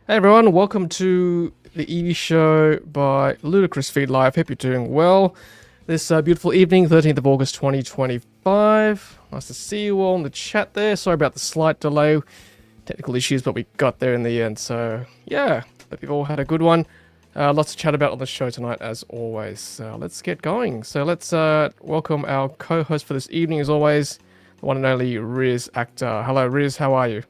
Hey everyone, welcome to the Evie show by Ludicrous Feed Live. Hope you're doing well. This beautiful evening, 13th of August 2025. Nice to see you all in the chat there. Sorry about the slight delay, technical issues, but we got there in the end. So, yeah, hope you've all had a good one. Lots to chat about on the show tonight, as always. Let's get going. So, let's welcome our co host for this evening, as always, the one and only Riz Akhtar. Hello, Riz, how are you?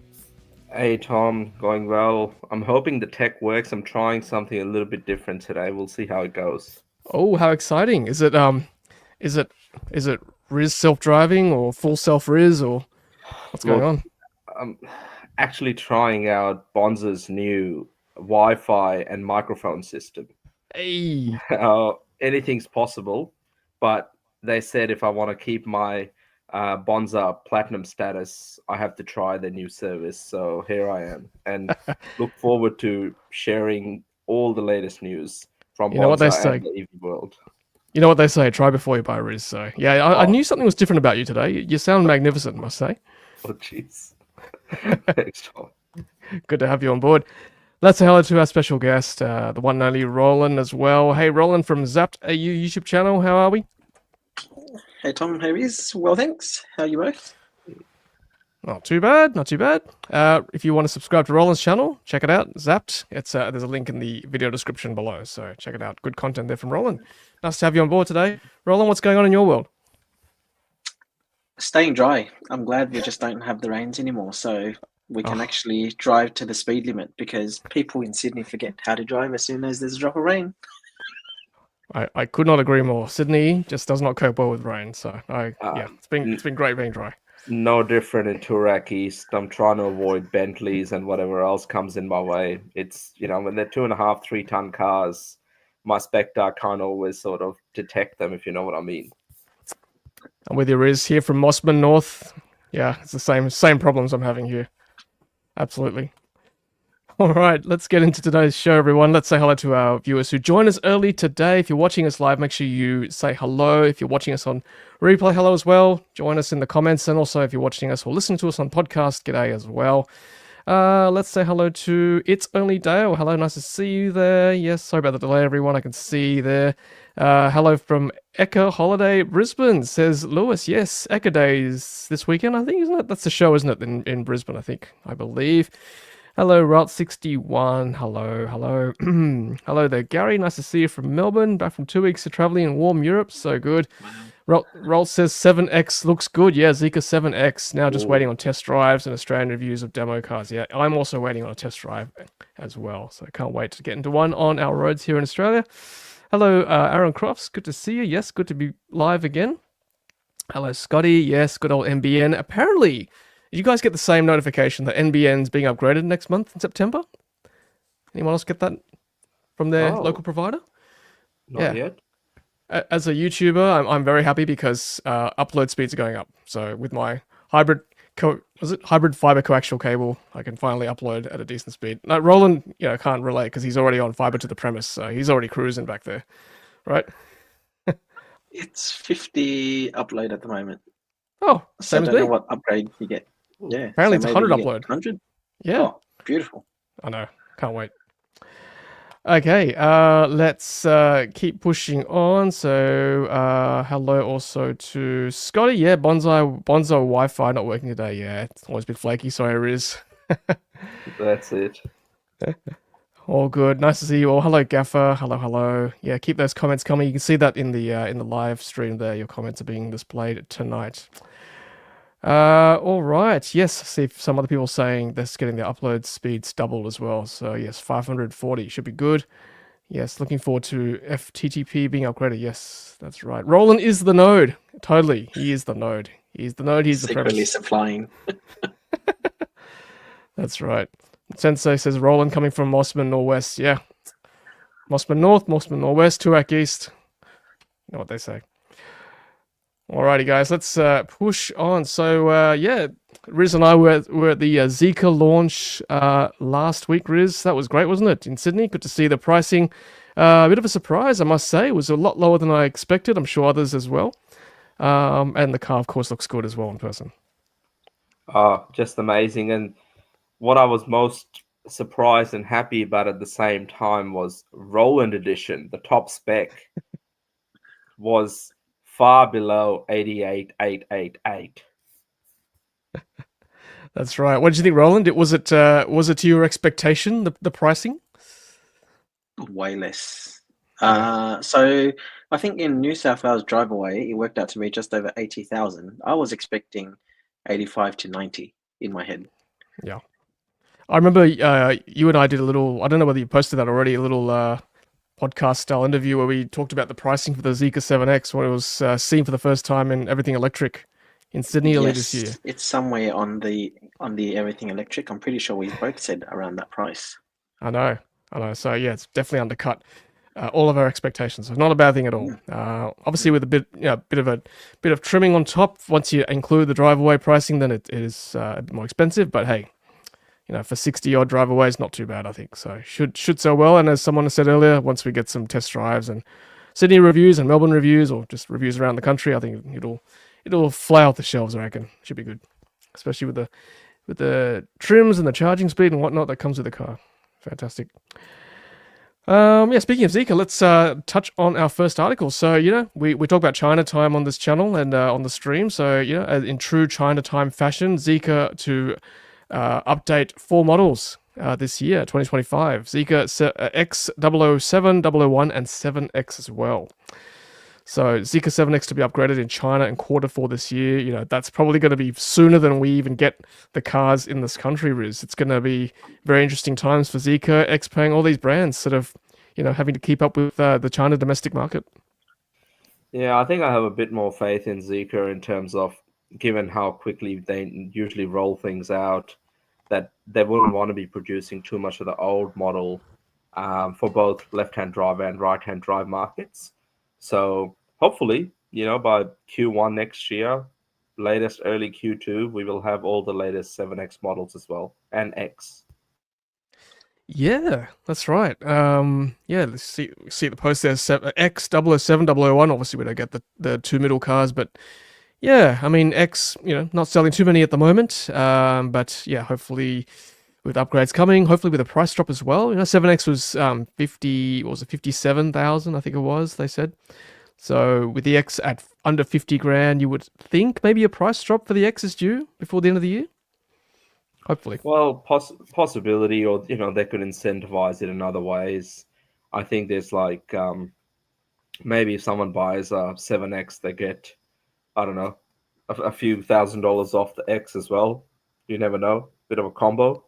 Hey Tom, going well. I'm hoping the tech works. I'm trying something a little bit different today. We'll see how it goes. Oh, how exciting! Is it is it Riz self-driving or full self-Riz or what's going Look, on? I'm actually trying out Bonza's new Wi-Fi and microphone system. Hey, Anything's possible, but they said if I want to keep my Bonza Platinum status, I have to try the new service. So here I am, and look forward to sharing all the latest news from you know what they Bonza and say. the EV world. You know what they say. Try before you buy, Riz. So yeah, I Oh, knew something was different about you today. You sound magnificent, I must say. oh, jeez. Thanks, Tom. Good to have you on board. Let's say hello to our special guest, the one and only Roland as well. Hey, Roland from Zapped AU YouTube channel. How are we? Hey Tom, how is? Well, thanks. How are you both? Not too bad, not too bad. If you want to subscribe to Roland's channel, check it out. Zapped. It's there's a link in the video description below, so check it out. Good content there from Roland. Nice to have you on board today, Roland. What's going on in your world? Staying dry. I'm glad we just don't have the rains anymore, so we can Oh, actually drive to the speed limit because people in Sydney forget how to drive as soon as there's a drop of rain. I could not agree more. Sydney just does not cope well with rain, so yeah, Um, it's been great being dry. no different in Toorak East. I'm trying to avoid Bentleys and whatever else comes in my way. It's, when they're 2.5, 3 ton cars, my Spectre can't always sort of detect them, if you know what I mean. I'm with you, Riz, here from Mossman North. Yeah, it's the same problems I'm having here. Absolutely. All right, let's get into today's show, everyone. Let's say hello to our viewers who joined us early today. If you're watching us live, make sure you say hello. If you're watching us on replay, hello as well. Join us in the comments. And also, if you're watching us or listening to us on podcast, g'day as well. Let's say hello to It's Only Dale. Hello, nice to see you there. Yes, sorry about the delay, everyone. I can see you there. Hello from Eka Holiday Brisbane, says Lewis. Yes, Eka Days this weekend, I think, isn't it? That's the show, isn't it, in Brisbane, I believe. Hello, Route 61. Hello, hello. Hello there, Gary. Nice to see you from Melbourne. Back from 2 weeks of traveling in warm Europe. So good. Roll says 7X looks good. Yeah, Zeekr 7X. Now just waiting Ooh, on test drives and Australian reviews of demo cars. Yeah, I'm also waiting on a test drive as well. So can't wait to get into one on our roads here in Australia. Hello, Aaron Crofts. Good to see you. Yes, good to be live again. Hello, Scotty. Yes, good old NBN. Apparently, did you guys get the same notification that NBN's being upgraded next month in September? Anyone else get that from their oh, local provider? not Yeah. yet. As a YouTuber, I'm very happy because upload speeds are going up. So with my hybrid hybrid fiber coaxial cable, I can finally upload at a decent speed. Now, Roland, can't relate because he's already on fiber to the premise, so he's already cruising back there, right? It's 50 upload at the moment, Oh, so I same as don't know me. what upgrade you get. Ooh. Yeah, Apparently so it's maybe 100 you get upload. 100. Yeah, Oh, beautiful. I know. Can't wait. Okay, let's keep pushing on. So, hello also to Scotty. Yeah, Bonzo Wi-Fi not working today. Yeah, it's always a bit flaky. Sorry, Riz. That's it. All good. Nice to see you all. Hello, Gaffer. Hello, hello. Yeah, keep those comments coming. You can see that in the live stream there. Your comments are being displayed tonight. All right. Yes, I see some other people saying that's getting the upload speeds doubled as well. So yes, 540 should be good. Yes, looking forward to FTTP being upgraded. Yes, that's right. Roland is the node. Totally, he is the node. He's the node. He's the Secretly premise. supplying. That's right. Sensei says Roland coming from Mossman Northwest. Yeah, Mossman North, Mossman Northwest, Turak East. You know what they say. Alrighty, guys, let's push on. So, yeah, Riz and I were at the Zeekr launch last week, Riz. That was great, wasn't it? In Sydney. Good to see the pricing. A bit of a surprise, I must say. It was a lot lower than I expected. I'm sure others as well. And the car, of course, looks good as well in person. Just amazing. And what I was most surprised and happy, but at the same time was Roland Edition. The top spec was far below 88,888. That's right. What did you think, Roland? Was it to your expectation, the pricing? Way less. Yeah. So I think in New South Wales drive away, it worked out to be just over 80,000. I was expecting 85 to 90 in my head. Yeah. I remember you and I did a little, I don't know whether you posted that already, a little podcast style interview where we talked about the pricing for the Zeekr 7X when it was seen for the first time in everything electric in Sydney earlier this year. It's somewhere on the everything electric. I'm pretty sure we both said around that price. I know. So yeah, it's definitely undercut all of our expectations. So not a bad thing at all. Obviously, with a bit of trimming on top, once you include the drive away pricing, then it is a bit more expensive. But hey, for 60 odd drive away is not too bad, I think. So should sell well. And as someone said earlier, once we get some test drives and Sydney reviews and Melbourne reviews, or just reviews around the country, I think it'll fly off the shelves. I reckon should be good, especially with the trims and the charging speed and whatnot that comes with the car. Fantastic. Speaking of Zeekr, let's touch on our first article. So, we talk about China time on this channel and on the stream. So, in true China time fashion, Zeekr to update 4 models this year, 2025. Zeekr X007, 001, and 7X as well. So Zeekr 7X to be upgraded in China in Q4 this year. That's probably going to be sooner than we even get the cars in this country, Riz. It's going to be very interesting times for Zeekr, XPeng, all these brands sort of, having to keep up with the China domestic market. Yeah, I think I have a bit more faith in Zeekr in terms of, given how quickly they usually roll things out, that they wouldn't want to be producing too much of the old model for both left-hand drive and right-hand drive markets. So hopefully, by Q1 next year, latest early Q2, we will have all the latest 7X models as well, and X. Yeah, that's right. Let's see the post there. X007, 001. Obviously, we don't get the 2 middle cars, but yeah, I mean, X, not selling too many at the moment. But yeah, hopefully with upgrades coming, hopefully with a price drop as well. 7X was 57,000, I think it was, they said. So with the X at under 50 grand, you would think maybe a price drop for the X is due before the end of the year. Hopefully. Well, possibility, or they could incentivize it in other ways. I think there's like maybe if someone buys a 7X, they get, I don't know, a few $1,000s off the X as well. You never know. Bit of a combo.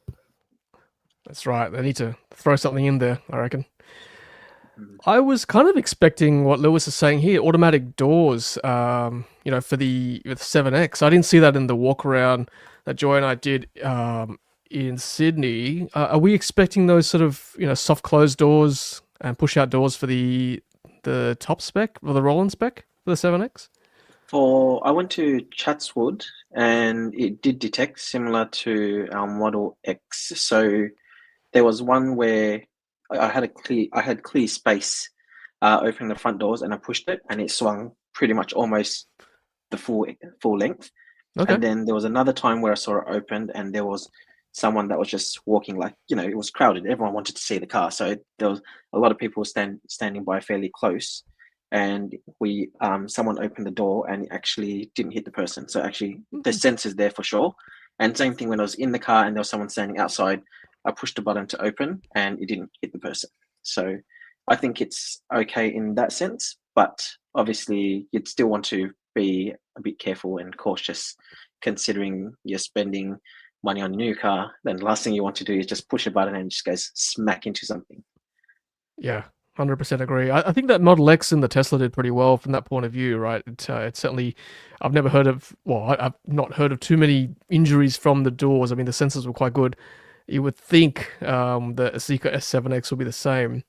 That's right. They need to throw something in there, I reckon. I was kind of expecting what Lewis is saying here, automatic doors, for the 7X. I didn't see that in the walk around that Joy and I did in Sydney. Are we expecting those sort of, soft closed doors and push out doors for the top spec or the Roland spec for the 7X? I went to Chatswood and it did detect similar to our Model X. So there was one where I had clear space opening the front doors, and I pushed it, and it swung pretty much almost the full length. Okay. And then there was another time where I saw it opened, and there was someone that was just walking, like, it was crowded. Everyone wanted to see the car, so there was a lot of people standing by fairly close. And someone opened the door and it actually didn't hit the person. So actually, the sensor's there for sure. And same thing when I was in the car and there was someone standing outside. I pushed the button to open and it didn't hit the person. So I think it's okay in that sense, but obviously you'd still want to be a bit careful and cautious, considering you're spending money on a new car. Then the last thing you want to do is just push a button and it just goes smack into something. Yeah, 100% agree. I think that Model X and the Tesla did pretty well from that point of view, right? It certainly, I've not heard of too many injuries from the doors. I mean, the sensors were quite good. You would think the Zeekr S7X will be the same.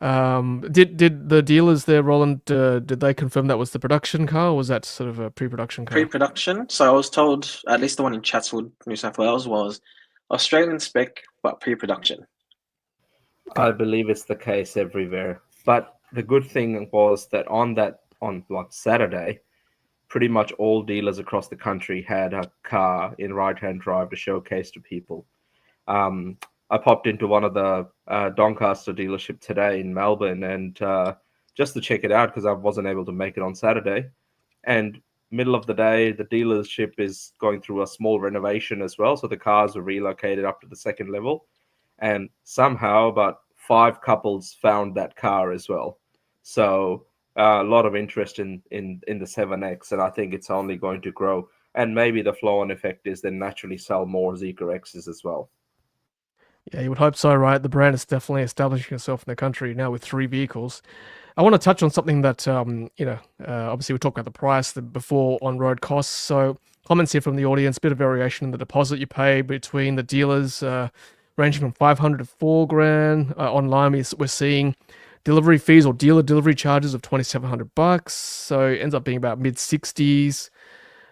Did the dealers there, Roland, did they confirm that was the production car, or was that sort of a pre-production car? Pre-production. So I was told, at least the one in Chatswood, New South Wales, was Australian spec, but pre-production. I believe it's the case everywhere. But the good thing was that on Saturday, pretty much all dealers across the country had a car in right-hand drive to showcase to people. I popped into one of the Doncaster dealership today in Melbourne, and just to check it out because I wasn't able to make it on Saturday. And middle of the day, the dealership is going through a small renovation as well, so the cars are relocated up to the second level, and somehow about 5 couples found that car as well. So a lot of interest in the 7X, and I think it's only going to grow. And maybe the flow-on effect is then naturally sell more Zeekr X's as well. Yeah, you would hope so, right? The brand is definitely establishing itself in the country now with 3 vehicles. I want to touch on something that, obviously we talked about the price, the before on-road costs. So comments here from the audience, bit of variation in the deposit you pay between the dealers, ranging from 500 to 4 grand. Online, we're seeing delivery fees or dealer delivery charges of $2,700. So it ends up being about mid-60s.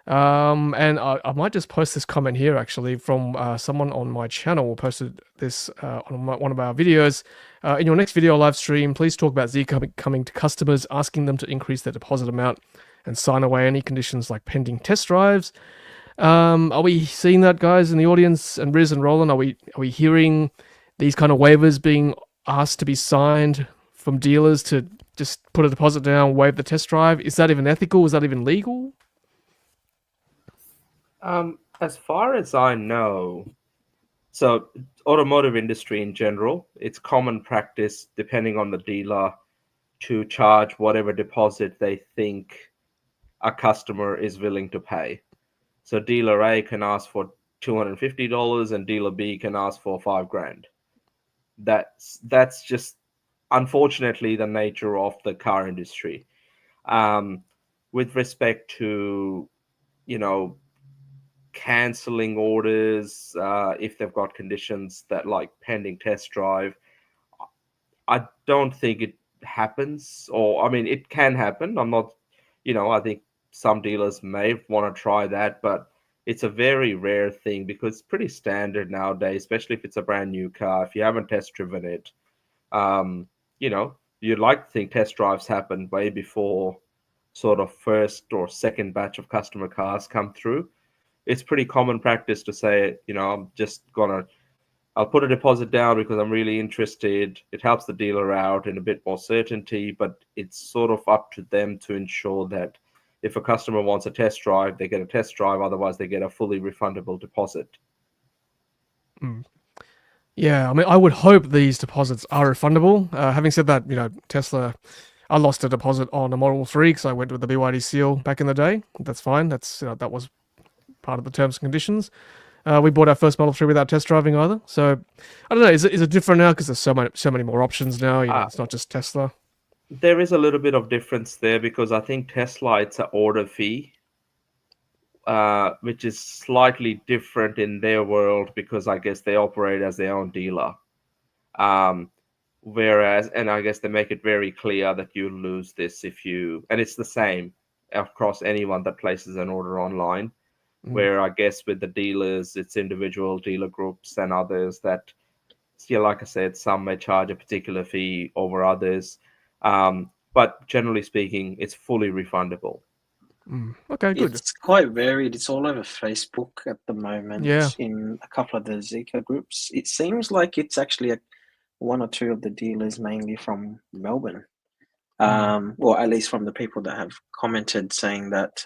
And I might just post this comment here actually from someone on my channel posted this on one of our videos. In your next video live stream, please talk about Zeekr coming to customers, asking them to increase their deposit amount and sign away any conditions like pending test drives. Are we seeing that, guys, in the audience? And Riz and Roland, are we hearing these kind of waivers being asked to be signed from dealers to just put a deposit down, waive the test drive? Is that even ethical? Is that even legal? As far as I know, so automotive industry in general, it's common practice, depending on the dealer, to charge whatever deposit they think a customer is willing to pay. So dealer A can ask for $250 and dealer B can ask for 5 grand. That's just unfortunately the nature of the car industry. With respect to, canceling orders if they've got conditions that like pending test drive, I don't think it happens. Or I mean, it can happen. I'm not, I think some dealers may want to try that, but it's a very rare thing because it's pretty standard nowadays, especially if it's a brand new car. If you haven't test driven it, you'd like to think test drives happen way before sort of first or second batch of customer cars come through. It's pretty common practice to say, I'll put a deposit down because I'm really interested. It helps the dealer out in a bit more certainty, but it's sort of up to them to ensure that if a customer wants a test drive, they get a test drive. Otherwise, they get a fully refundable deposit. Yeah, I mean, I would hope these deposits are refundable. Having said that, Tesla, I lost a deposit on a Model 3 because I went with the BYD seal back in the day. That's fine. That was part of the terms and conditions. We bought our first Model 3 without test driving either. So I don't know. Is it different now because there's so many more options now? It's not just Tesla. There is a little bit of difference there because I think Tesla, it's an order fee, which is slightly different in their world because I guess they operate as their own dealer. Whereas, and I guess they make it very clear that you lose this and it's the same across anyone that places an order online. Where I guess with the dealers, it's individual dealer groups and others that, like I said, some may charge a particular fee over others. But generally speaking, it's fully refundable. Okay, good. It's quite varied. It's all over Facebook at the moment. Yeah. In a couple of the Zeekr groups. It seems like it's actually one or two of the dealers, mainly from Melbourne. Or at least from the people that have commented saying that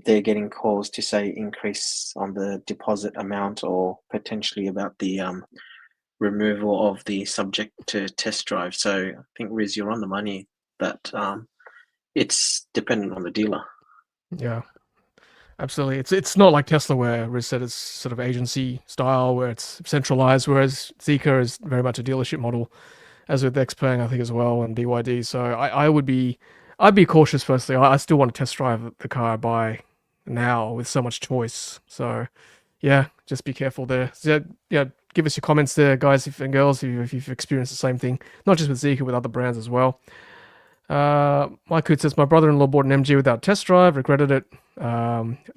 they're getting calls to say increase on the deposit amount or potentially about the removal of the subject to test drive. So I think, Riz, you're on the money that it's dependent on the dealer. Yeah, absolutely. It's not like Tesla where Riz said it's sort of agency style where it's centralized, whereas Zeekr is very much a dealership model, as with Xpeng, I think, as well, and BYD. So I'd be cautious personally. I still want to test drive the car I buy now with so much choice. So yeah, just be careful there. So, give us your comments there, guys and girls, if you've experienced the same thing, not just with Zeekr, with other brands as well. Mike Hoot says, my brother-in-law bought an MG without test drive, regretted it.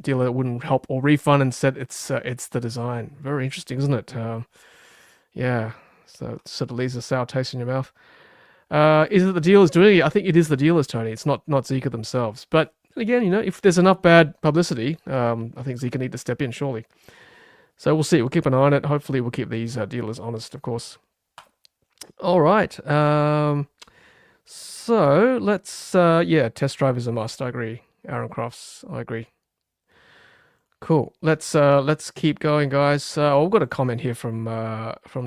Dealer wouldn't help or refund and said it's the design. Very interesting, isn't it? Yeah, so it sort of leaves a sour taste in your mouth. Is it the dealers doing it? I think it is the dealers, Tony. It's not Zeekr themselves. But again, if there's enough bad publicity, I think Zeekr need to step in, surely. So we'll see. We'll keep an eye on it. Hopefully, we'll keep these dealers honest, of course. All right. So let's test drive is a must. I agree. Aaron Crofts, I agree. Cool. Let's keep going, guys. I've got a comment here from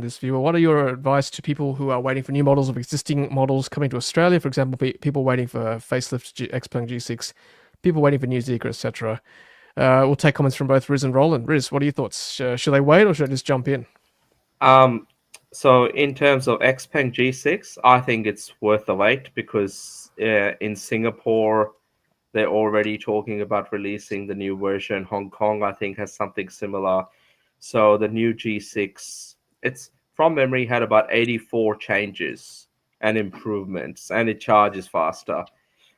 this viewer. What are your advice to people who are waiting for new models of existing models coming to Australia? For example, people waiting for facelift Xpeng G6, people waiting for new Zeekr, etc. We'll take comments from both Riz and Roland. Riz, what are your thoughts? Should they wait or should I just jump in? So in terms of Xpeng G6, I think it's worth the wait because in Singapore, they're already talking about releasing the new version. Hong Kong, I think, has something similar. So the new G6, it's from memory, had about 84 changes and improvements, and it charges faster.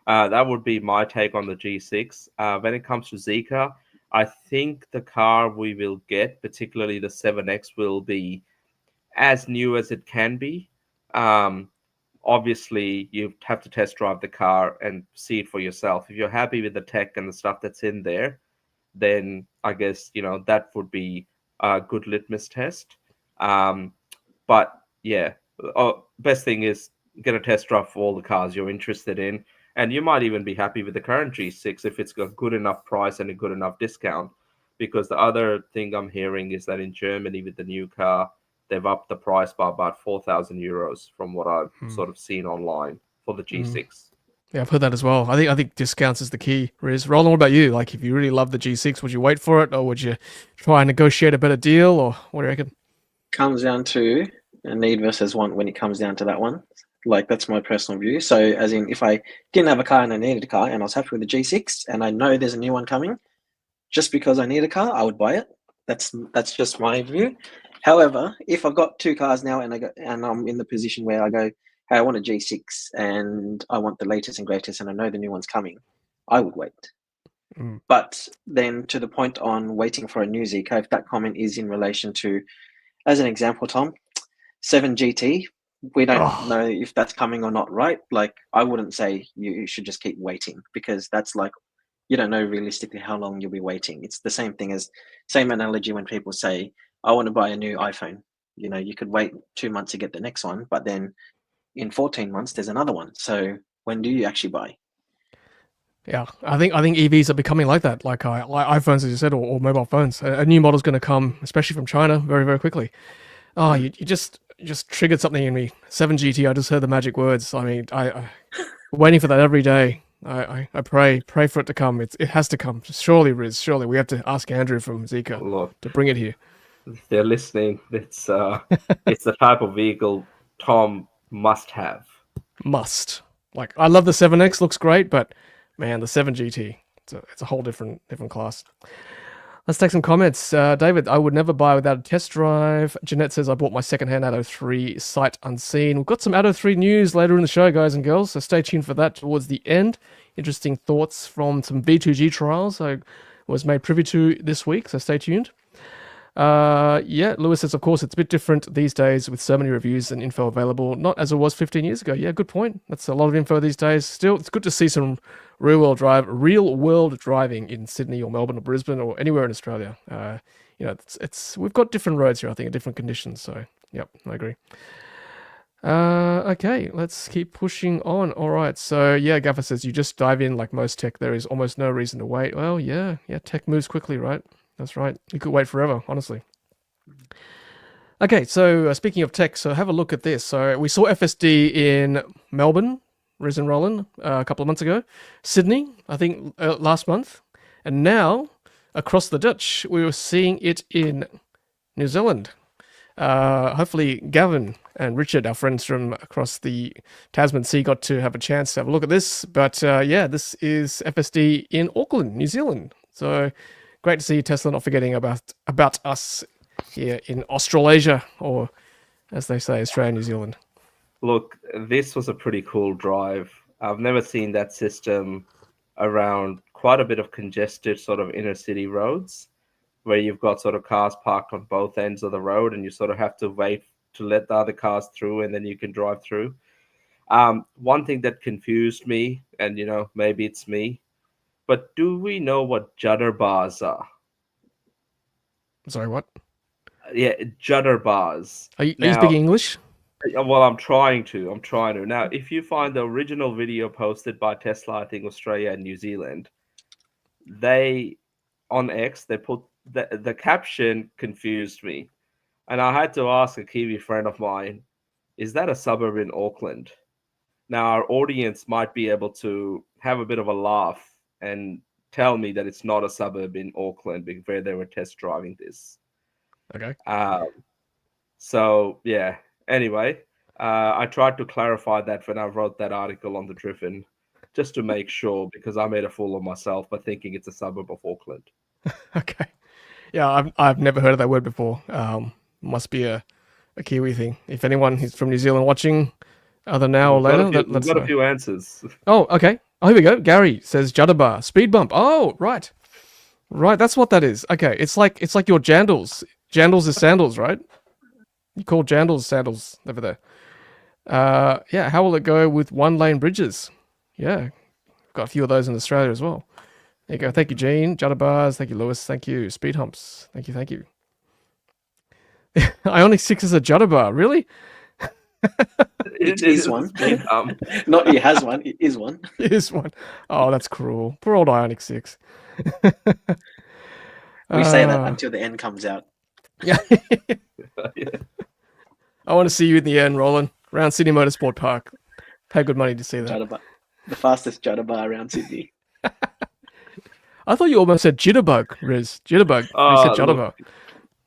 That would be my take on the G6. When it comes to Zeekr, I think the car we will get, particularly the 7X, will be as new as it can be. Obviously, you have to test drive the car and see it for yourself. If you're happy with the tech and the stuff that's in there, then I guess, that would be a good litmus test. But yeah, best thing is get a test drive for all the cars you're interested in. And you might even be happy with the current G6 if it's got good enough price and a good enough discount. Because the other thing I'm hearing is that in Germany with the new car, they've upped the price by about 4,000 euros from what I've sort of seen online for the G6. Yeah, I've heard that as well. I think discounts is the key, Riz. Roland, what about you? Like, if you really love the G6, would you wait for it, or would you try and negotiate a better deal, or what do you reckon? Comes down to a need versus want when it comes down to that one. Like, that's my personal view. So, as in, if I didn't have a car and I needed a car and I was happy with the G6 and I know there's a new one coming, just because I need a car, I would buy it. That's just my view. However, if I've got two cars now and I'm in the position where I go, hey, I want a G6 and I want the latest and greatest and I know the new one's coming, I would wait. But then to the point on waiting for a new Zeekr, if that comment is in relation to, as an example, Tom, 7 GT, we don't know if that's coming or not, right? Like, I wouldn't say you should just keep waiting because that's like, you don't know realistically how long you'll be waiting. It's the same analogy when people say, I want to buy a new iPhone. You could wait 2 months to get the next one, but then in 14 months, there's another one. So when do you actually buy? Yeah, I think EVs are becoming like that, like iPhones, as you said, or mobile phones. A new model's going to come, especially from China, very, very quickly. Oh, you just triggered something in me. 7 GT, I just heard the magic words. I mean, I waiting for that every day. I pray for it to come. It has to come. Surely, Riz, surely. We have to ask Andrew from Zeekr to bring it here. If they're listening, it's the type of vehicle Tom must have. Must. Like, I love the 7X, looks great, but man, the 7 GT, it's a whole different class. Let's take some comments. David, I would never buy without a test drive. Jeanette says, I bought my secondhand Atto 3 sight unseen. We've got some Atto 3 news later in the show, guys and girls, so stay tuned for that towards the end. Interesting thoughts from some V2G trials I was made privy to this week, so stay tuned. Lewis says, of course, it's a bit different these days with so many reviews and info available, not as it was 15 years ago. Yeah, good point. That's a lot of info these days. Still, it's good to see some real world driving in Sydney or Melbourne or Brisbane or anywhere in Australia. We've got different roads here, I think, in different conditions. So, yep, I agree. Okay, let's keep pushing on. All right, so yeah, Gaffer says you just dive in like most tech. There is almost no reason to wait. Well, yeah, tech moves quickly, right? That's right. You could wait forever, honestly. Okay, so speaking of tech, so have a look at this. So we saw FSD in Melbourne, Riz and Roland, a couple of months ago. Sydney, I think last month. And now, across the ditch, we were seeing it in New Zealand. Hopefully Gavin and Richard, our friends from across the Tasman Sea, got to have a chance to have a look at this. But this is FSD in Auckland, New Zealand. So great to see Tesla not forgetting about us here in Australasia, or as they say, Australia, New Zealand. Look, this was a pretty cool drive. I've never seen that system around quite a bit of congested sort of inner city roads where you've got sort of cars parked on both ends of the road and you sort of have to wait to let the other cars through and then you can drive through. One thing that confused me, and maybe it's me, but do we know what judder bars are? Sorry, what? Yeah, judder bars. Are you Now, speaking English? well, I'm trying to. I'm trying to. Now, if you find the original video posted by Tesla, I think Australia and New Zealand, they on X, they put the caption confused me. And I had to ask a Kiwi friend of mine, is that a suburb in Auckland? Now, our audience might be able to have a bit of a laugh and tell me that it's not a suburb in Auckland where they were test driving this. Okay. So, yeah. Anyway, I tried to clarify that when I wrote that article on the Driven, just to make sure, because I made a fool of myself by thinking it's a suburb of Auckland. Okay. Yeah, I've never heard of that word before. Must be a Kiwi thing. If anyone is from New Zealand watching, either now or later, We've got a few answers. Oh, okay. Oh, here we go. Gary says judder bar, speed bump. Oh, right. Right, that's what that is. Okay, it's like your jandals. Jandals is sandals, right? You call jandals sandals over there. Yeah, how will it go with one-lane bridges? Yeah, got a few of those in Australia as well. There you go. Thank you, Gene. Judder bars. Thank you, Lewis. Thank you. Speed humps. Thank you. Thank you. Ioniq 6 is a judder bar. Really? It is one. Not it has one. It is one. It is one. Oh, that's cruel. Poor old Ioniq 6. We say that until the end comes out. Yeah. I want to see you in the end, Roland. Around Sydney Motorsport Park. Pay good money to see that. Judder bar. The fastest judder bar around Sydney. I thought you almost said jitterbug, Riz. Jitterbug. You said jitterbug.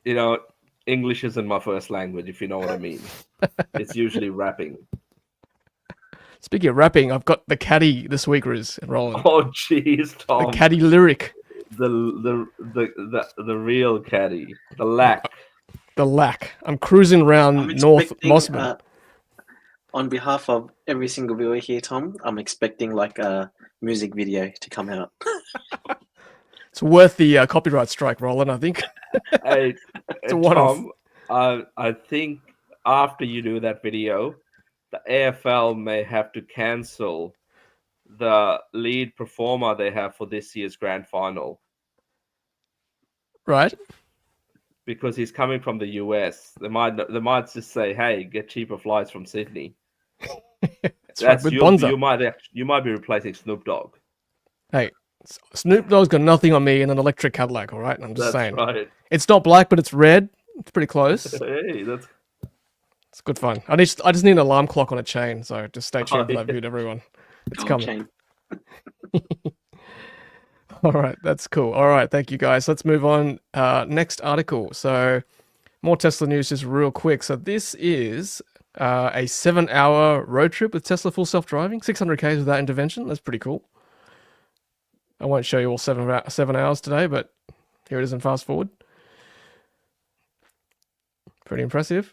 You know, English isn't my first language, if you know what I mean. It's usually rapping. Speaking of rapping, I've got the caddy this week, Riz and Roland. Oh, jeez, Tom. The caddy lyric. The real caddy. The lack. The lack. I'm cruising around North Mossman. On behalf of every single viewer here, Tom, I'm expecting like a music video to come out. It's worth the copyright strike, Roland, I think. Hey, it's a one-off. Tom, I think after you do that video, the AFL may have to cancel the lead performer they have for this year's grand final. Right. Because he's coming from the US. They might just say, hey, get cheaper flights from Sydney. That's right, with Bonza. You might be replacing Snoop Dogg. Hey, Snoop Dogg's got nothing on me in an electric Cadillac, all right? I'm just saying. Right. It's not black, but it's red. It's pretty close. Hey, it's good fun. I just need an alarm clock on a chain, so just stay tuned for that video, everyone. It's coming. All right, that's cool. All right, thank you guys. Let's move on. Next article. So more Tesla news just real quick. So this is a 7-hour road trip with Tesla full self-driving, 600 k's without intervention. That's pretty cool. I won't show you all 7 hours today, but here it is in fast forward. Pretty impressive.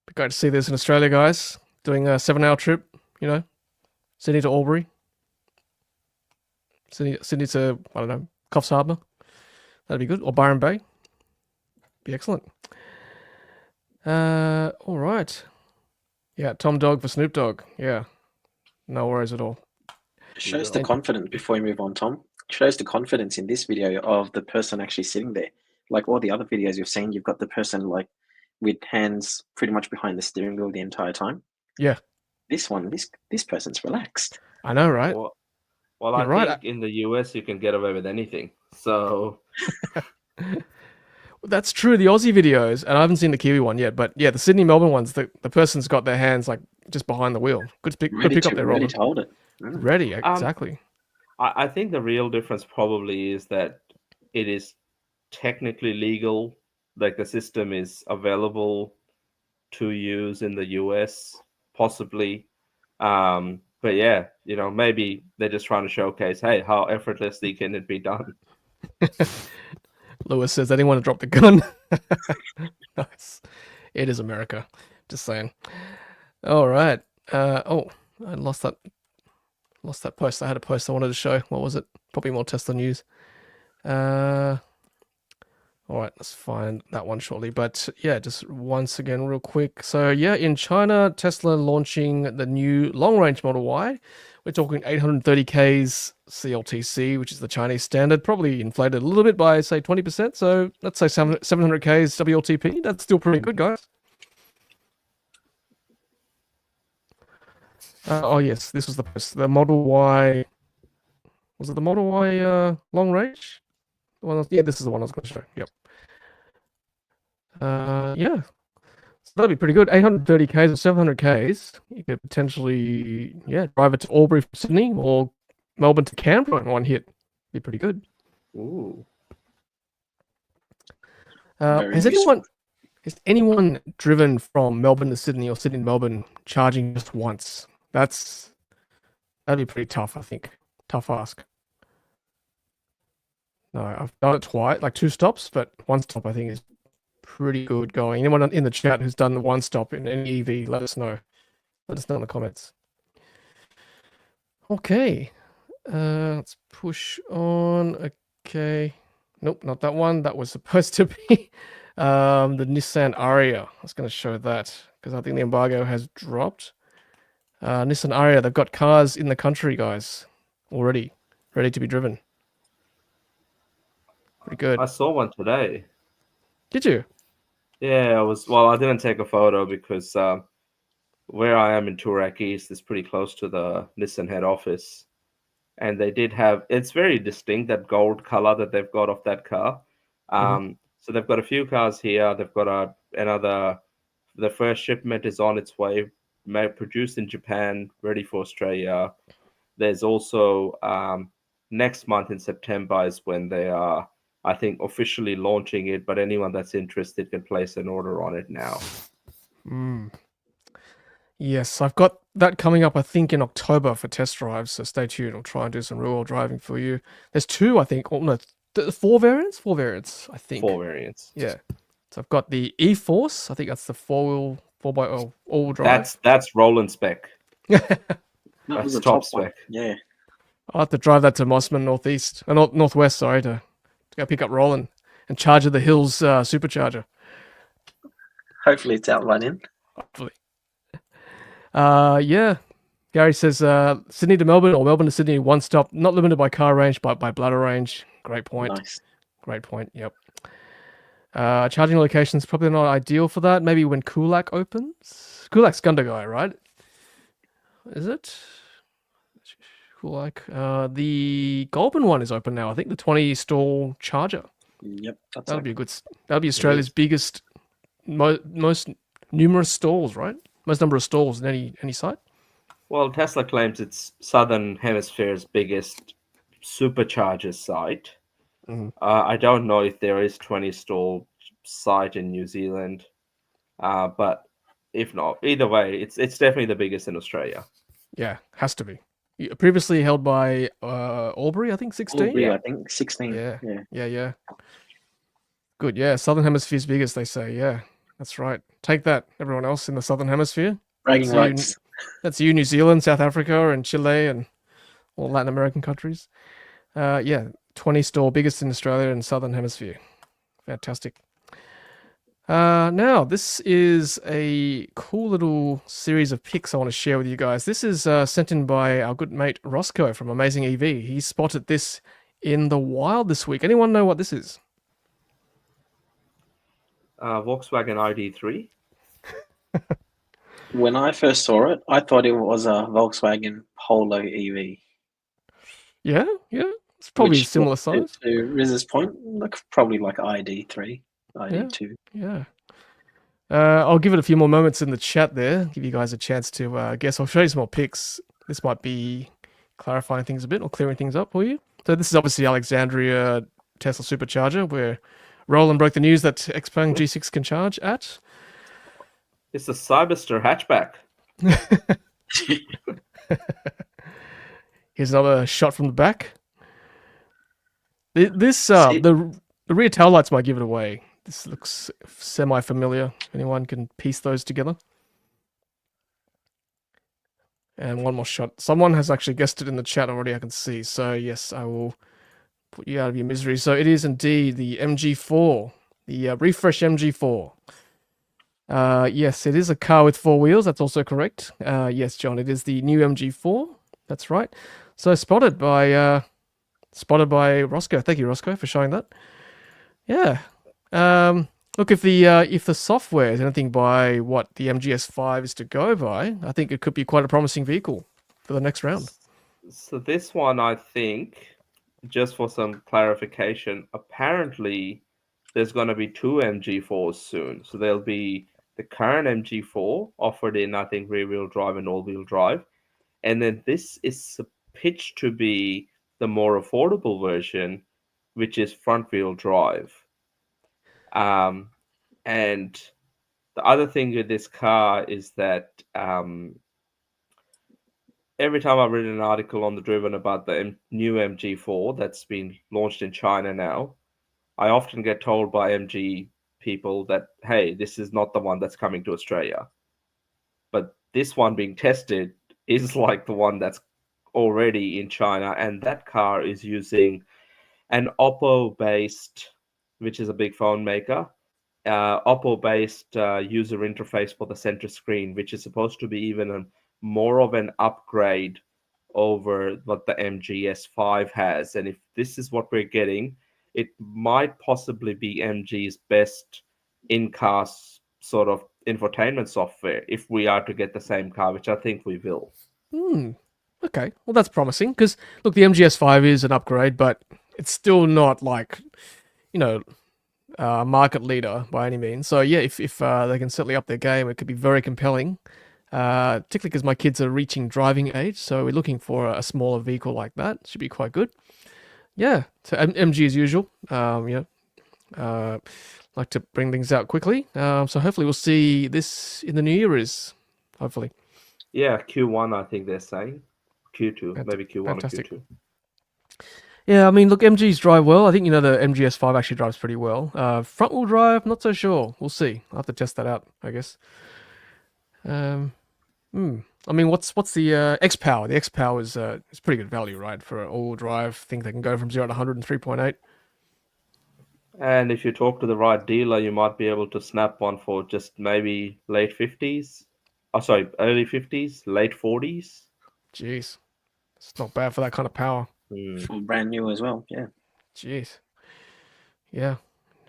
Be great to see this in Australia, guys. Doing a 7-hour trip, you know, Sydney to Albury. Sydney to, I don't know, Coffs Harbour. That'd be good. Or Byron Bay. Be excellent. All right. Yeah, Tom Dog for Snoop Dogg. Yeah. No worries at all. Shows the confidence, before we move on, Tom, shows the confidence in this video of the person actually sitting there. Like all the other videos you've seen, you've got the person like with hands pretty much behind the steering wheel the entire time. Yeah. This one, this person's relaxed. I know, right? Well, I think in the US you can get away with anything. So that's true. The Aussie videos, and I haven't seen the Kiwi one yet, but yeah, the Sydney Melbourne ones, the person's got their hands like just behind the wheel. Good pick up their ready to hold it. Ready, exactly. I think the real difference probably is that it is technically legal. Like the system is available to use in the US, possibly. But yeah, you know, maybe they're just trying to showcase, hey, how effortlessly can it be done? Lewis says, anyone to drop the gun? Nice. It is America. Just saying. All right. I lost that post. I had a post I wanted to show. What was it? Probably more Tesla news. All right, let's find that one shortly. But yeah, just once again, real quick. So yeah, in China, Tesla launching the new long-range Model Y. We're talking 830 Ks CLTC, which is the Chinese standard, probably inflated a little bit by say 20%. So let's say 700 Ks WLTP. That's still pretty good, guys. Oh yes, this was the Model Y. Was it the Model Y long range? Yeah, this is the one I was going to show. Yep. Yeah. So that'd be pretty good. 830 Ks or 700 Ks. You could potentially, drive it to Albury from Sydney or Melbourne to Canberra in one hit. Be pretty good. Ooh. Very Has useful. anyone driven from Melbourne to Sydney or Sydney to Melbourne charging just once? That'd be pretty tough, I think. Tough ask. No, I've done it twice, like 2 stops, but 1 stop I think is pretty good going. Anyone in the chat who's done the 1 stop in any EV, let us know. Let us know in the comments. Okay. Let's push on. Okay. Nope, not that one. That was supposed to be the Nissan Ariya. I was going to show that because I think the embargo has dropped. Nissan Ariya, they've got cars in the country, guys, already ready to be driven. Pretty good. I saw one today. Did you? Yeah, I didn't take a photo because where I am in Toorak East is pretty close to the Nissan head office. And they did have, it's very distinct, that gold color that they've got off that car. So they've got a few cars here. They've got the first shipment is on its way, produced in Japan, ready for Australia. There's also next month in September is when they are, I think, officially launching it. But anyone that's interested can place an order on it now. Yes, I've got that coming up, I think, in October for test drives, so stay tuned. I'll try and do some real-world driving for you. There's 2, I think. Oh, no, 4 variants? 4 variants, I think. 4 variants. Yeah. So I've got the E-Force. I think that's the 4-wheel, 4x0 all-wheel drive. That's Roland spec. That was That's a top one. spec. Yeah. I'll have to drive that to Mossman Northwest, sorry, to go pick up Roland and charge at the Hills Supercharger. Hopefully it's out running. Hopefully. Yeah. Gary says Sydney to Melbourne or Melbourne to Sydney, 1 stop, not limited by car range, but by bladder range. Great point. Nice. Great point. Yep. Charging locations probably not ideal for that. Maybe when Kulak opens. Kulak's Gundagai, right? Is it? Kulak. The Goulburn one is open now. I think the 20-stall charger. Yep. That'll be a good. That'll be Australia's biggest, most numerous stalls, right? Most number of stalls in any site. Well, Tesla claims it's Southern Hemisphere's biggest supercharger site. I don't know if there is 20-stall site in New Zealand, but if not, either way, it's definitely the biggest in Australia. Yeah, has to be. Previously held by Albury, I think 16. Albury, I think 16. Yeah. Good. Yeah, Southern Hemisphere's biggest, they say. Yeah, that's right. Take that, everyone else in the Southern Hemisphere. Bragging rights. That's you, New Zealand, South Africa, and Chile, and all Latin American countries. 20-store, biggest in Australia and Southern Hemisphere. Fantastic. Now, this is a cool little series of pics I want to share with you guys. This is sent in by our good mate Roscoe from Amazing EV. He spotted this in the wild this week. Anyone know what this is? Volkswagen ID3. When I first saw it, I thought it was a Volkswagen Polo EV. Yeah. It's probably a similar size. To Riz's point, probably like ID3, ID2. Yeah. I'll give it a few more moments in the chat there, give you guys a chance to guess. I'll show you some more pics. This might be clarifying things a bit or clearing things up for you. So this is obviously Alexandria Tesla Supercharger, where Roland broke the news that Xpeng G6 can charge at. It's a Cyberster hatchback. Here's another shot from the back. This the rear tail lights might give it away. This looks semi-familiar. Anyone can piece those together. And one more shot. Someone has actually guessed it in the chat already, I can see. So yes, I will put you out of your misery. So it is indeed the MG4, the refresh MG4. Yes, it is a car with 4 wheels. That's also correct. Yes, John, it is the new MG4. That's right. So spotted by Roscoe. Thank you, Roscoe, for showing that. Yeah. Look, if the software is anything by what the MGS5 is to go by, I think it could be quite a promising vehicle for the next round. So this one, I think, just for some clarification, apparently there's going to be 2 MG4s soon. So there'll be the current MG4 offered in, I think, rear-wheel drive and all-wheel drive. And then this is pitched to be the more affordable version, which is front-wheel drive. And the other thing with this car is that every time I've read an article on the Driven about the new MG4 that's been launched in China now, I often get told by MG people that, hey, this is not the one that's coming to Australia. But this one being tested is like the one that's already in China, and that car is using an Oppo-based, which is a big phone maker, Oppo-based user interface for the center screen, which is supposed to be even more of an upgrade over what the MGS5 has. And if this is what we're getting, it might possibly be MG's best in-car sort of infotainment software if we are to get the same car, which I think we will. Okay, well that's promising because look, the MGS5 is an upgrade, but it's still not like, market leader by any means. So yeah, if they can certainly up their game, it could be very compelling. Particularly because my kids are reaching driving age, so we're looking for a smaller vehicle like that. Should be quite good. Yeah, so MG as usual. Like to bring things out quickly. So hopefully we'll see this in the new year. Hopefully. Yeah, Q1 I think they're saying. Q2, maybe Q1 fantastic. or Q2. Yeah, I mean, look, MGs drive well. I think, the MGS5 actually drives pretty well. Front-wheel drive, not so sure. We'll see. I'll have to test that out, I guess. I mean, what's the X-Power? The X-Power is pretty good value, right, for an all-wheel drive. I think they can go from 0 to 100 in 3.8. And if you talk to the right dealer, you might be able to snap one for just maybe late 50s. Oh, sorry, early 50s, late 40s. Jeez. It's not bad for that kind of power. Brand new as well, yeah. Jeez. Yeah.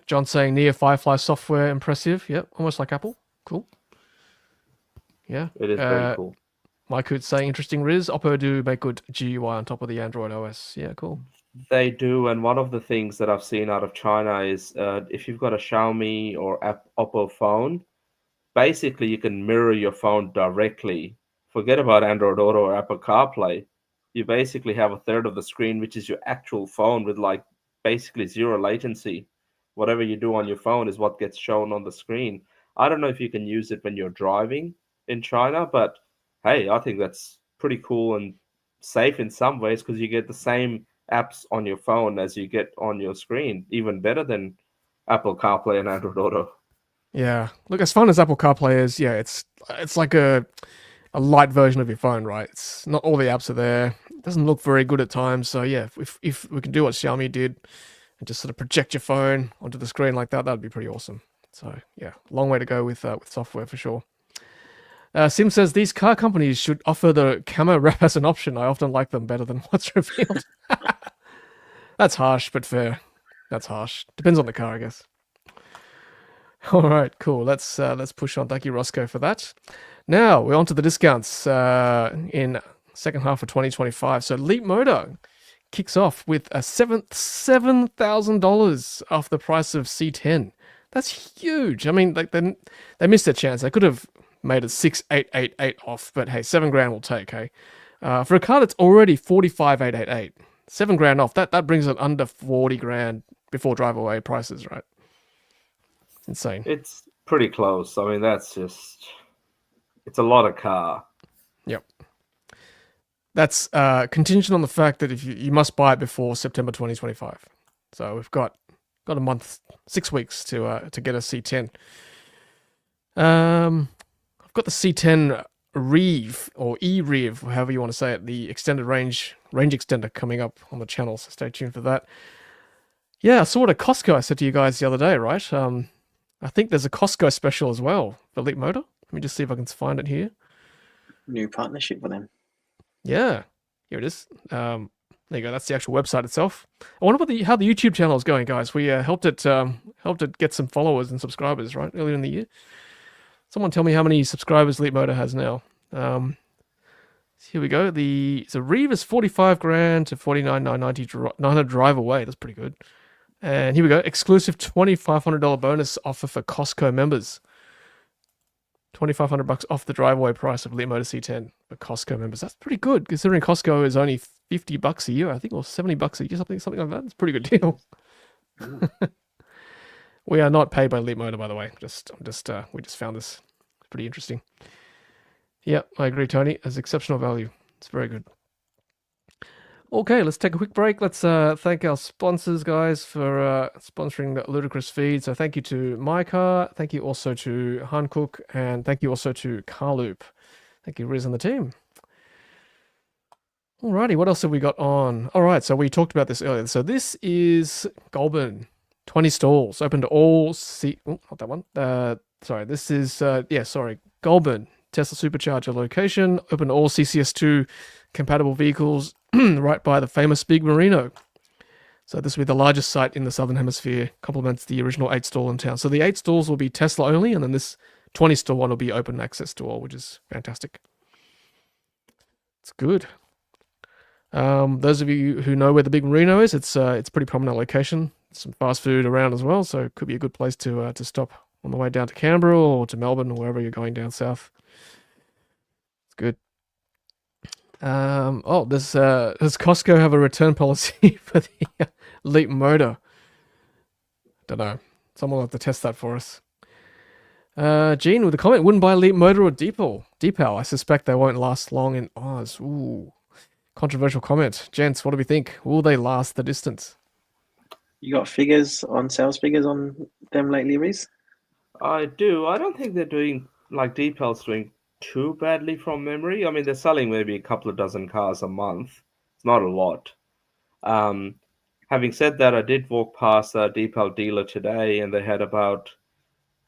John saying near Firefly software impressive. Yep, almost like Apple. Cool. Yeah. It is very cool. Mycar saying interesting Riz. Oppo do make good GUI on top of the Android OS. Yeah, cool. They do, and one of the things that I've seen out of China is if you've got a Xiaomi or Oppo phone, basically you can mirror your phone directly. Forget about Android Auto or Apple CarPlay. You basically have a third of the screen, which is your actual phone with like basically zero latency. Whatever you do on your phone is what gets shown on the screen. I don't know if you can use it when you're driving in China, but hey, I think that's pretty cool and safe in some ways because you get the same apps on your phone as you get on your screen, even better than Apple CarPlay and Android Auto. Yeah, look, as fun as Apple CarPlay is, yeah, it's like a light version of your phone, right? It's not all the apps are there. It doesn't look very good at times. So yeah, if we can do what Xiaomi did and just sort of project your phone onto the screen like that, that'd be pretty awesome. So yeah, long way to go with software for sure. Sim says these car companies should offer the camo wrap as an option. I often like them better than what's revealed. That's harsh, but fair. That's harsh. Depends on the car, I guess. All right, cool. Let's push on. Thank you, Roscoe, for that. Now we're on to the discounts in second half of 2025. So Leapmotor kicks off with a $7,000 off the price of C10. That's huge. I mean, like they missed their chance. They could have made it 6,888 off, but hey, $7,000 we'll take. Hey, for a car that's already 45,888, $7,000 off. That brings it under $40,000 before drive away prices, right? Insane. It's pretty close. I mean, it's a lot of car. Yep. That's contingent on the fact that if you must buy it before September 2025. So we've got a month, 6 weeks to get a C10. I've got the C10 Reeve or E-Reeve, however you want to say it, the extended range extender coming up on the channel. So stay tuned for that. Yeah, I saw it at Costco. I said to you guys the other day, right? I think there's a Costco special as well for Leapmotor. Let me just see if I can find it here. New partnership with them. Yeah, here it is. There you go. That's the actual website itself. I wonder how the YouTube channel is going, guys. We helped it get some followers and subscribers right earlier in the year. Someone tell me how many subscribers Leapmotor has now. Here we go. The Reeve is 45 grand to 49,990 900 drive away. That's pretty good. And here we go. Exclusive $2,500 bonus offer for Costco members. $2,500 off the driveway price of Leapmotor C10 for Costco members. That's pretty good considering Costco is only $50 a year, I think, or $70 a year, something like that. That's a pretty good deal. We are not paid by Leapmotor, by the way. We just found this. It's pretty interesting. Yeah, I agree, Tony. It's exceptional value. It's very good. Okay, let's take a quick break. Let's thank our sponsors, guys, for sponsoring the Ludicrous Feed. So thank you to mycar, thank you also to Hankook, and thank you also to Carloop. Thank you, Riz and the team. Alrighty, what else have we got on? Alright, so we talked about this earlier. So this is Goulburn, 20 stalls, open to all not that one. Sorry, this is, Goulburn, Tesla Supercharger location, open to all CCS2 compatible vehicles, right by the famous Big Merino. So this will be the largest site in the Southern Hemisphere, complements the original 8 stall in town. So the 8 stalls will be Tesla only, and then this 20 stall one will be open access to all, which is fantastic. It's good. Those of you who know where the Big Merino is, it's a pretty prominent location. Some fast food around as well, so it could be a good place to stop on the way down to Canberra or to Melbourne or wherever you're going down south. It's good. Does Costco have a return policy for the Leapmotor? Don't know. Someone will have to test that for us. Gene with a comment, wouldn't buy Leapmotor or Deepal. I suspect they won't last long in Oz. Ooh, controversial comment. Gents, what do we think? Will they last the distance? You got sales figures on them lately, Riz? I do. I don't think they're doing, like Deepal's doing too badly from memory. I mean, they're selling maybe a couple of dozen cars a month. It's not a lot. Having said that, I did walk past a Deepal dealer today, and they had about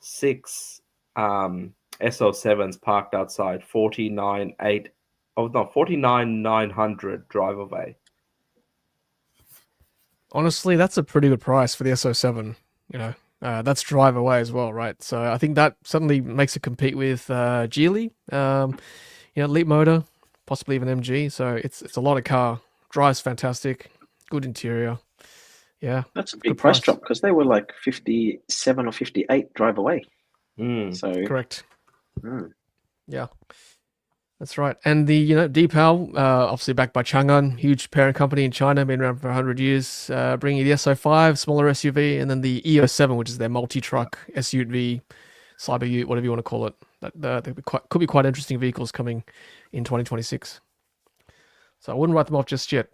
6 SO7s parked outside, 49,900 drive away. Honestly, that's a pretty good price for the SO7. You know, that's drive away as well, right? So I think that suddenly makes it compete with Geely, Leapmotor, possibly even MG. So it's a lot of car. Drives fantastic, good interior. Yeah, that's a big price drop because they were like 57 or 58 drive away. So correct. Yeah, that's right. And the Deepal, obviously backed by Chang'an, huge parent company in China, been around for 100 years, bringing the SO5, smaller SUV, and then the EO7, which is their multi-truck SUV, Cyber Ute, whatever you want to call it. That could be quite interesting vehicles coming in 2026. So I wouldn't write them off just yet.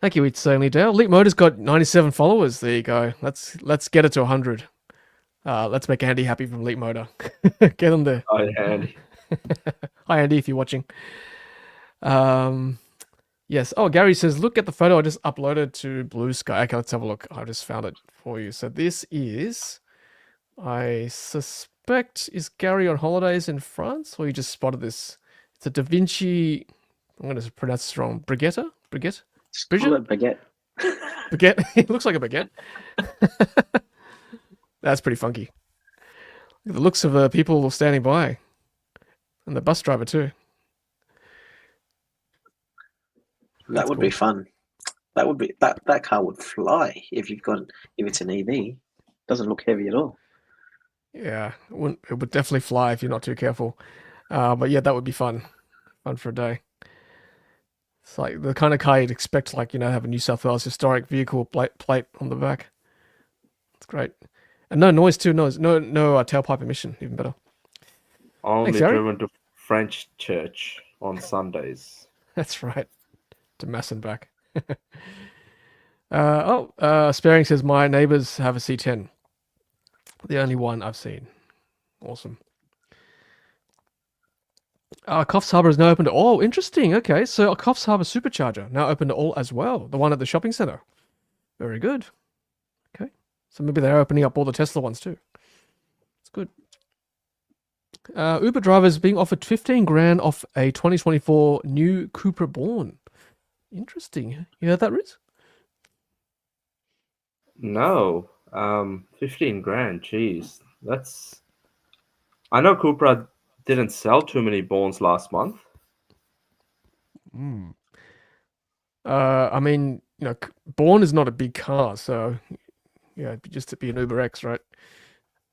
Thank you, It's Certainly Dale. Leapmotor's got 97 followers. There you go. Let's get it to 100. Let's make Andy happy from Leapmotor. Get him there. Hi, Andy. Hi, Andy, if you're watching. Yes. Oh, Gary says, look at the photo I just uploaded to Blue Sky. Okay, let's have a look. I just found it for you. So this is, I suspect, is Gary on holidays in France, or you just spotted this? It's a Devinci, I'm going to pronounce this wrong, Brigitte? Brigitte? Baguette. Baguette? It looks like a baguette. That's pretty funky. Look at the looks of the people standing by. And the bus driver too. That would be fun. That would be that car would fly if it's an EV. Doesn't look heavy at all. Yeah, it would definitely fly if you're not too careful. But yeah, that would be fun. Fun for a day. It's like the kind of car you'd expect, have a New South Wales historic vehicle plate on the back. It's great. And no noise too, no tailpipe emission, even better. Only driven to French church on Sundays. That's right. To Mass and back. Sparing says, my neighbours have a C10. The only one I've seen. Awesome. Coffs Harbour is now open to all. Interesting. Okay, so Coffs Harbour Supercharger now open to all as well. The one at the shopping centre. Very good. Okay, so maybe they're opening up all the Tesla ones too. It's good. Uber drivers being offered 15 grand off a 2024 new Cupra Born. Interesting. You heard that, Riz? No, 15 grand. Jeez, that's. I know Cupra didn't sell too many Borns last month. I mean, Born is not a big car, so yeah, it'd be just to be an Uber X, right?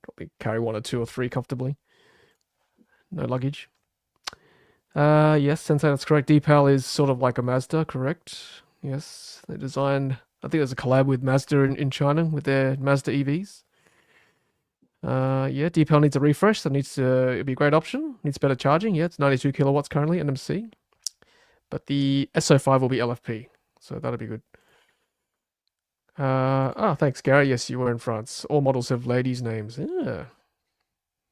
Probably carry 1 or 2 or 3 comfortably. No luggage. Yes, Sensei, that's correct. Deepal is sort of like a Mazda, correct? Yes, they designed. I think there's a collab with Mazda in China with their Mazda EVs. Yeah, Deepal needs a refresh. That it'd be a great option. Needs better charging. Yeah, it's 92 kilowatts currently, NMC. But the SO5 will be LFP, so that'll be good. Thanks, Gary. Yes, you were in France. All models have ladies' names. Yeah.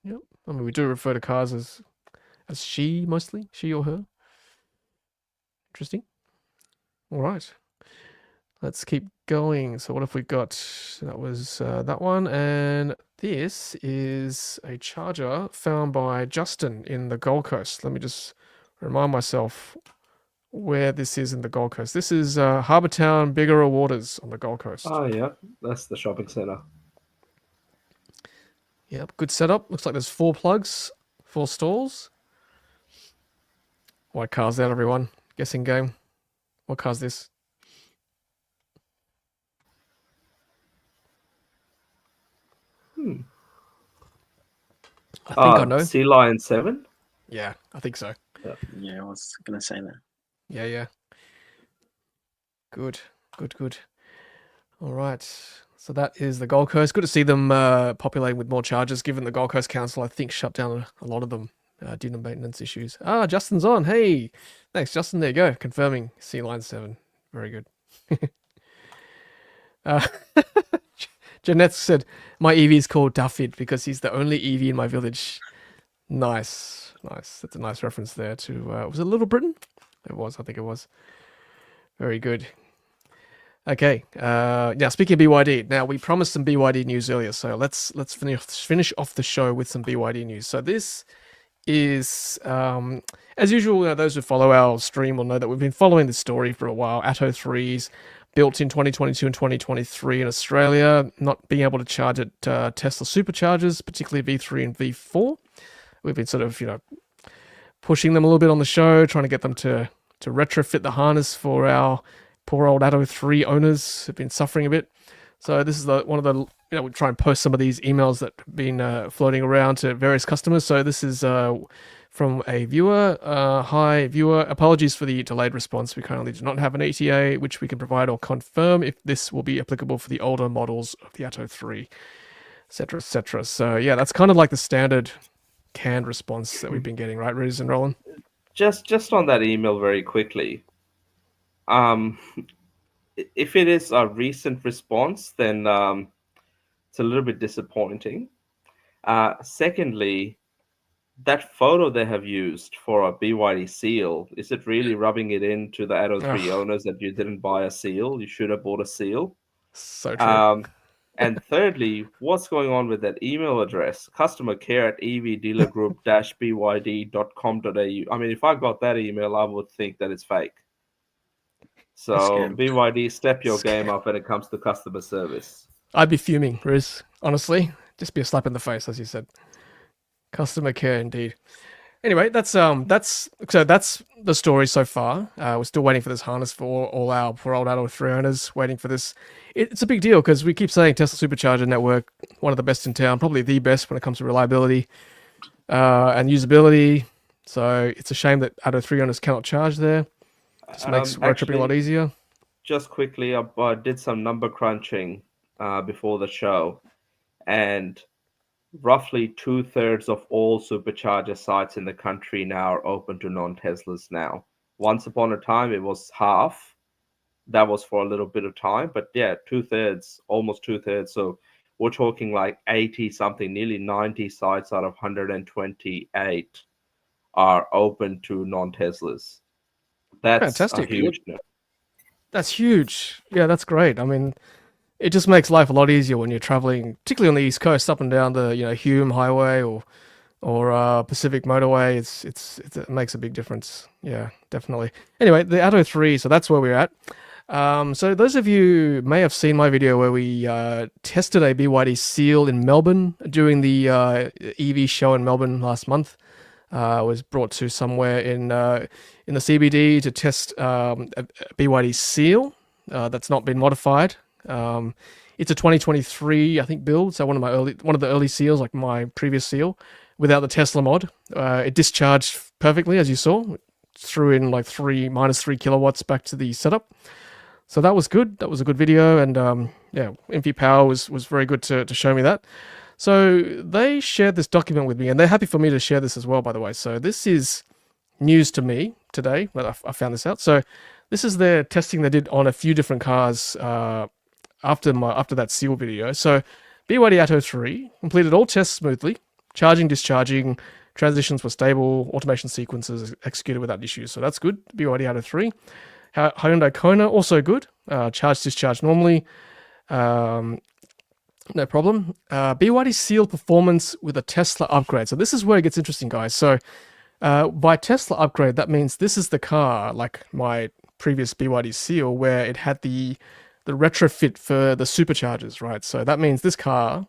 Yep. I mean, we do refer to cars as she mostly, she or her. Interesting. All right. Let's keep going. So what have we got? That was that one, and this is a charger found by Justin in the Gold Coast. Let me just remind myself where this is in the Gold Coast. This is Harbour Town, Biggera Waters on the Gold Coast. Oh yeah, that's the shopping centre. Yep, good setup. Looks like there's 4 plugs, 4 stalls. White car's out, everyone. Guessing game. What car's this? I think I know. Sea Lion 7? Yeah, I think so. Yeah, I was gonna say that. Yeah. Good. All right. So that is the Gold Coast. Good to see them populating with more chargers, given the Gold Coast Council, I think, shut down a lot of them due to maintenance issues. Justin's on. Hey, thanks, Justin. There you go. Confirming Sea Line 7. Very good. Jeanette said, my EV is called Duffit because he's the only EV in my village. Nice. That's a nice reference there to, was it Little Britain? It was, I think it was. Very good. Okay, now speaking of BYD, now we promised some BYD news earlier, so let's finish off the show with some BYD news. So this is, as usual, those who follow our stream will know that we've been following this story for a while. Atto 3s built in 2022 and 2023 in Australia, not being able to charge at Tesla Superchargers, particularly V3 and V4. We've been sort of, pushing them a little bit on the show, trying to get them to retrofit the harness for our poor old Atto 3 owners who've been suffering a bit. So this is one of the, we try and post some of these emails that have been floating around to various customers. So this is from a viewer. Hi, viewer. Apologies for the delayed response. We currently do not have an ETA which we can provide or confirm if this will be applicable for the older models of the Atto 3, etc., etc. So yeah, that's kind of like the standard canned response that we've been getting, right, Riz and Roland? Just on that email very quickly. If it is a recent response, then it's a little bit disappointing. Secondly, that photo they have used for a BYD seal, is it really rubbing it into the Atto 3 owners that you didn't buy a seal? You should have bought a seal. So true. And thirdly, what's going on with that email address? Customer care at evdealergroup-byd.com.au. I mean, if I got that email, I would think that it's fake. So BYD, step your game up when it comes to customer service. I'd be fuming, Riz. Honestly, just be a slap in the face, as you said. Customer care, indeed. Anyway, that's the story so far. We're still waiting for this harness for all our poor old Atto 3 owners. Waiting for this. It's a big deal because we keep saying Tesla Supercharger network, one of the best in town, probably the best when it comes to reliability and usability. So it's a shame that Atto 3 owners cannot charge there. Just makes road tripping a lot easier. Just quickly, I did some number crunching before the show, and roughly 2/3 of all supercharger sites in the country now are open to non-Teslas now. Once upon a time, it was half. That was for a little bit of time, but yeah, 2/3, almost 2/3. So we're talking like 80 something, nearly 90 sites out of 128 are open to non-Teslas. That's Fantastic. a huge no. That's huge. Yeah, that's great. I mean, it just makes life a lot easier when you're traveling, particularly on the East Coast, up and down the Hume Highway or Pacific Motorway. It makes a big difference. Yeah, definitely. Anyway, the Atto 3. So that's where we're at. So those of you may have seen my video where we tested a BYD Seal in Melbourne during the EV show in Melbourne last month. Was brought to somewhere in the CBD to test a BYD Seal that's not been modified. It's a 2023, I think, build. So one of the early Seals, like my previous Seal, without the Tesla mod. It discharged perfectly, as you saw. Threw in like -3 kilowatts back to the setup. So that was good. That was a good video, and Evie Power was very good to show me that. So they shared this document with me, and they're happy for me to share this as well, by the way. So this is news to me today, but I found this out. So this is their testing they did on a few different cars after that Seal video. So BYD Atto 3 completed all tests smoothly, charging, discharging, transitions were stable, automation sequences executed without issues. So that's good. BYD Atto 3. Hyundai Kona, also good. Charge, discharge normally. No problem. BYD Seal performance with a Tesla upgrade. So this is where it gets interesting, guys. So by Tesla upgrade, that means this is the car, like my previous BYD Seal, where it had the retrofit for the superchargers, right? So that means this car,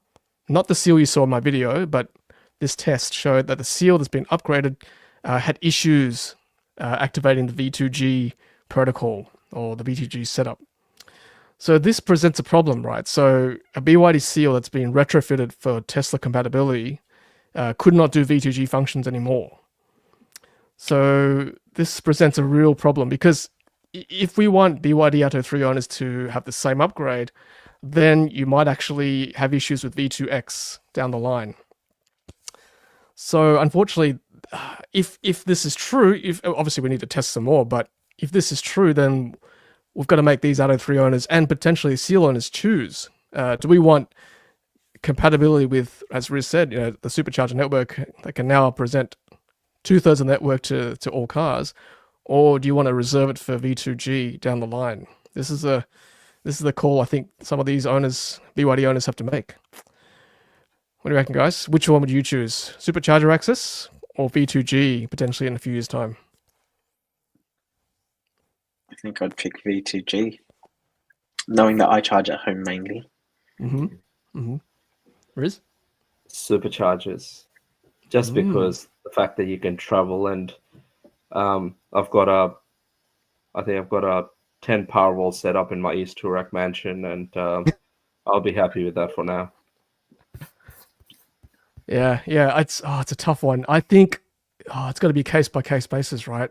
not the Seal you saw in my video, but this test showed that the Seal that's been upgraded had issues activating the V2G protocol or the V2G setup. So this presents a problem, right? So a BYD Seal that's been retrofitted for Tesla compatibility could not do V2G functions anymore. So this presents a real problem because if we want BYD Atto 3 owners to have the same upgrade, then you might actually have issues with V2X down the line. So unfortunately, if this is true, obviously we need to test some more, but if this is true, then we've got to make these Atto 3 owners and potentially Seal owners choose. Do we want compatibility with, as Riz said, the Supercharger network that can now present 2/3 of the network to all cars, or do you want to reserve it for V2G down the line? This is the call I think some of these owners, BYD owners, have to make. What do you reckon, guys? Which one would you choose? Supercharger access or V2G potentially in a few years' time? I think I'd pick V2G, knowing that I charge at home mainly. Riz? Superchargers, just because the fact that you can travel, and I've got a 10 Powerwall set up in my East Toorak mansion, and I'll be happy with that for now. Yeah, it's a tough one. I think it's got to be case by case basis, right?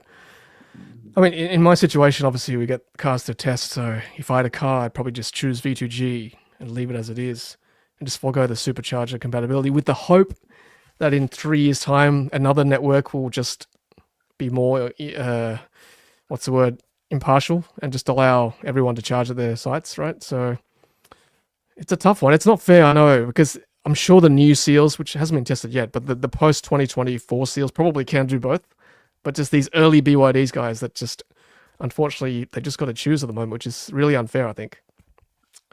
I mean, in my situation, obviously we get cars to test. So if I had a car, I'd probably just choose V2G and leave it as it is, and just forego the Supercharger compatibility, with the hope that in 3 years' time, another network will just be more, impartial, and just allow everyone to charge at their sites, right? So it's a tough one. It's not fair, I know, because I'm sure the new Seals, which hasn't been tested yet, but the post-2024 Seals probably can do both. But just these early BYDs guys that just, unfortunately, they just got to choose at the moment, which is really unfair, I think.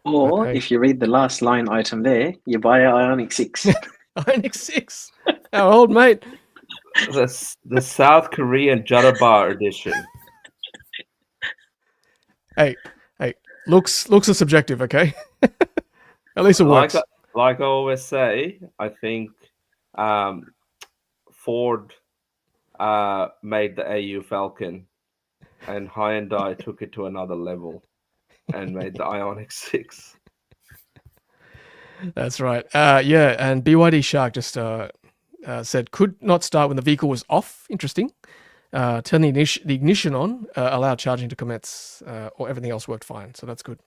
Or if you read the last line item there, you buy an Ioniq 6. Ioniq 6, our old mate. The South Korean Jarabar edition. Hey, looks are subjective, okay? At least it works. Like I always say, I think Ford made the AU Falcon, and Hyundai took it to another level and made the Ioniq 6. That's right. And BYD Shark just said could not start when the vehicle was off. Interesting. Turn the ignition on, allow charging to commence, or everything else worked fine. So that's good.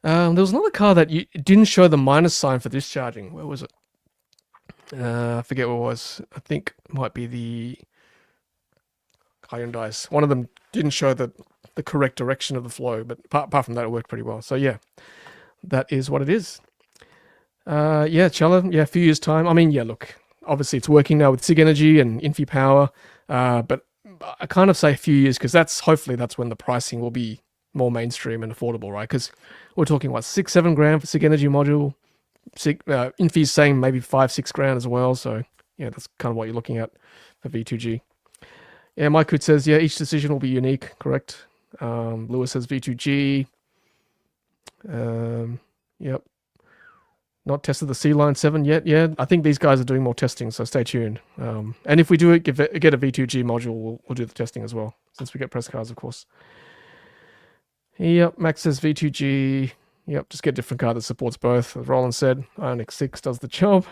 There was another car that didn't show the minus sign for discharging. Where was it? I forget what it was. I think it might be the Hyundai's. One of them didn't show the correct direction of the flow, but apart from that, it worked pretty well. So yeah, that is what it is. Chella, a few years' time. I mean, yeah, look, obviously it's working now with SIG Energy and Infi Power, but I kind of say a few years because hopefully that's when the pricing will be more mainstream and affordable, right? Because we're talking what, $6-7 for SIG Energy module. Infi's saying maybe $5-6 as well. So yeah, that's kind of what you're looking at for V2G. Yeah, Mike Hood says each decision will be unique. Correct. Lewis says V2G. Yep. Not tested the C-Line 7 yet. Yeah, I think these guys are doing more testing, so stay tuned. And if we do get a V2G module, we'll do the testing as well, since we get press cars, of course. Yep, Max says V2G. Yep, just get a different car that supports both. As Roland said, Ioniq 6 does the job.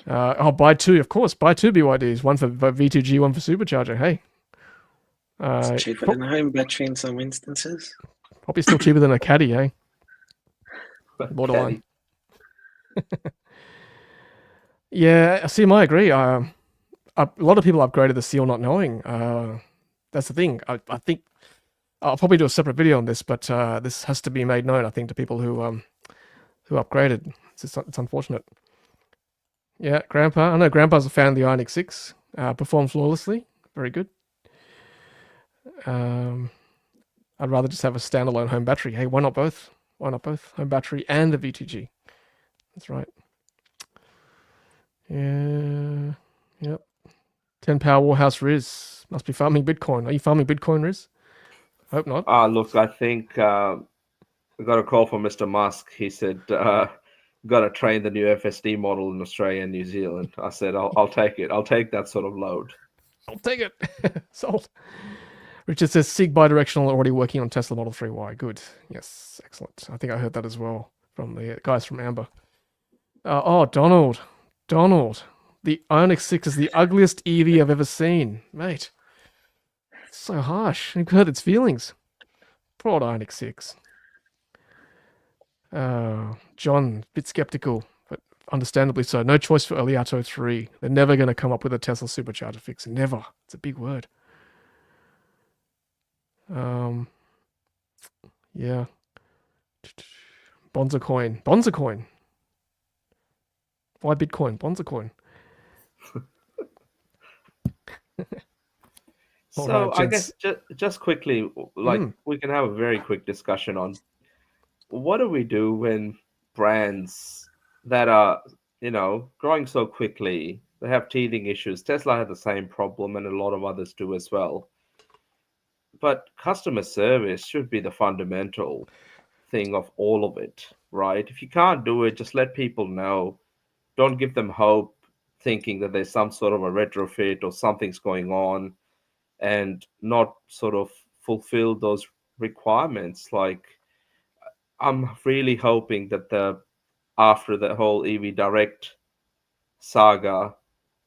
Buy two, of course. Buy two BYDs. One for V2G, one for Supercharger. Hey. It's cheaper than a home battery in some instances. Probably still cheaper than a Caddy, eh? Borderline. Yeah, I agree. A lot of people upgraded the seal not knowing. That's the thing. I think I'll probably do a separate video on this, but this has to be made known, I think, to people who upgraded. It's unfortunate. Yeah, Grandpa. I know Grandpa's a fan of the Ioniq 6. Performs flawlessly. Very good. I'd rather just have a standalone home battery. Hey, why not both? Why not both? Home battery and a V2G. That's right. Yeah. Yep. 10 Power Warhouse Riz. Must be farming Bitcoin. Are you farming Bitcoin, Riz? Hope not. Look, I think I got a call from Mr. Musk. He said, got to train the new FSD model in Australia and New Zealand. I said, I'll take it. I'll take that sort of load. I'll take it. Sold. Richard says SIG bidirectional already working on Tesla Model 3Y. Good. Yes, excellent. I think I heard that as well from the guys from Amber. Donald. The Ioniq 6 is the ugliest EV I've ever seen. Mate. It's so harsh. You've hurt its feelings. Poor old Ioniq 6. John, a bit skeptical, but understandably so. No choice for early Atto 3. They're never going to come up with a Tesla Supercharger fix. Never. It's a big word. Yeah. Bonza coin. Why Bitcoin? Bonza coin. So right, I guess just quickly, we can have a very quick discussion on what do we do when brands that are, growing so quickly, they have teething issues. Tesla had the same problem and a lot of others do as well. But customer service should be the fundamental thing of all of it, right? If you can't do it, just let people know. Don't give them hope, thinking that there's some sort of a retrofit or something's going on, and not sort of fulfill those requirements. Like, I'm really hoping that after the whole EV Direct saga,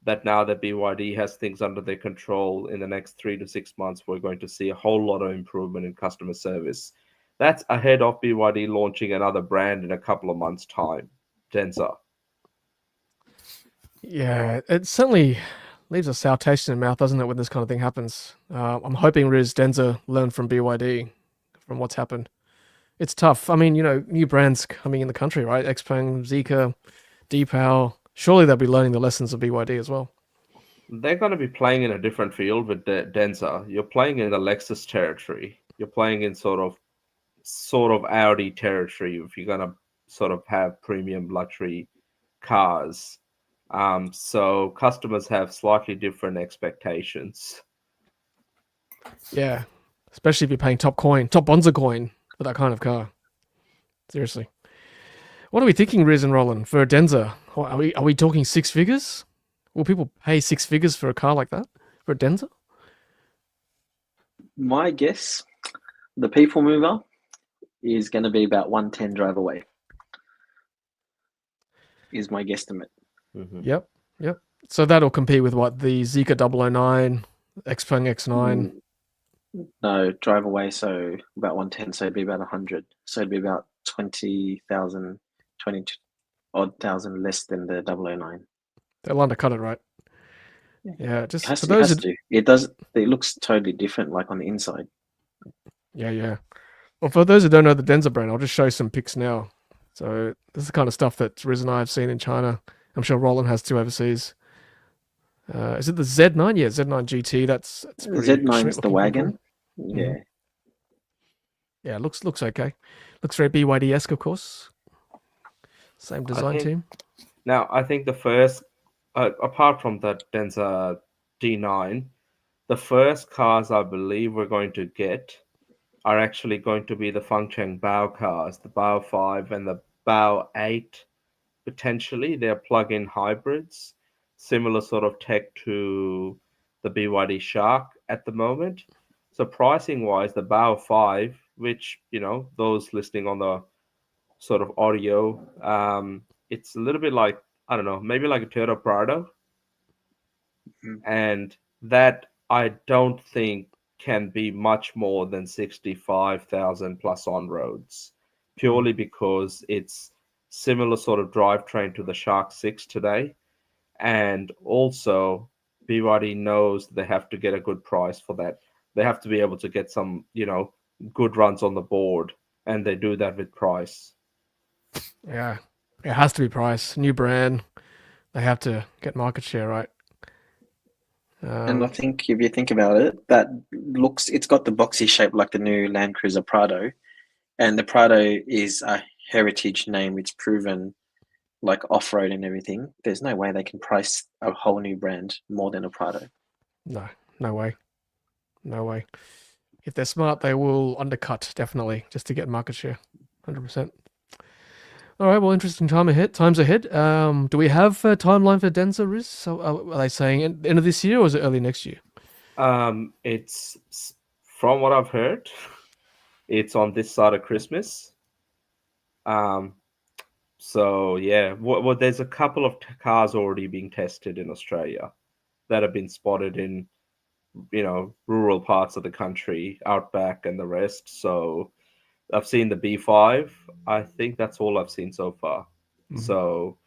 that now that BYD has things under their control, in the next 3 to 6 months, we're going to see a whole lot of improvement in customer service. That's ahead of BYD launching another brand in a couple of months' time. Denza. Yeah, it certainly leaves a sour taste in the mouth, doesn't it, when this kind of thing happens? I'm hoping Riz Denza learned from BYD, from what's happened. It's tough. I mean, new brands coming in the country, right? Xpeng, Zeekr, D-Power. Surely they'll be learning the lessons of BYD as well. They're going to be playing in a different field with Denza. You're playing in the Lexus territory. You're playing in sort of Audi territory if you're going to sort of have premium luxury cars. So customers have slightly different expectations. Yeah, especially if you're paying top Bonza coin for that kind of car. Seriously. What are we thinking, Riz and Roland, for a Denza? Are we talking 6 figures? Will people pay 6 figures for a car like that? For a Denza? My guess, the people mover is going to be about 110 drive away. Is my guesstimate. Mm-hmm. Yep. So that'll compete with what? The Zeekr 009, Xpeng X9? No, drive away, so about 110, so it'd be about 100. So it'd be about 20,000 less than the 009. They'll undercut it, right? Yeah, just It has for to, those. It does. It looks totally different, like on the inside. Yeah. Well, for those who don't know the Denza brand, I'll just show you some pics now. So this is the kind of stuff that Riz and I have seen in China. I'm sure Roland has too overseas. Is it the Z9? Yeah, Z9 GT. That's pretty Z9's the looking vehicle. wagon. Yeah. Yeah, looks okay. Looks very BYD-esque, of course. Same design team. Now, I think the first, apart from the Denza D9, the first cars I believe we're going to get are actually going to be the Fengcheng Bao cars, the Bao 5 and the Bao 8, potentially. They're plug-in hybrids, similar sort of tech to the BYD Shark at the moment. So pricing-wise, the Bao 5, which, those listening on the sort of audio, it's a little bit like, I don't know, maybe like a Toyota Prado. And that I don't think can be much more than 65,000 plus on roads, purely because it's similar sort of drivetrain to the Shark 6 today. And also, BYD knows they have to get a good price for that. They have to be able to get some, good runs on the board, and they do that with price. Yeah, it has to be price. New brand. They have to get market share, right? And I think if you think about it, it's got the boxy shape like the new Land Cruiser Prado. And the Prado is a heritage name. It's proven like off-road and everything. There's no way they can price a whole new brand more than a Prado. No way. If they're smart, they will undercut, definitely, just to get market share. 100%. All right, well, interesting times ahead. Do we have a timeline for Denza, Riz? So, are they saying end of this year or is it early next year? It's, from what I've heard, it's on this side of Christmas. So yeah, well, there's a couple of cars already being tested in Australia that have been spotted in, rural parts of the country, outback and the rest. So I've seen the B5. I think that's all I've seen so far. So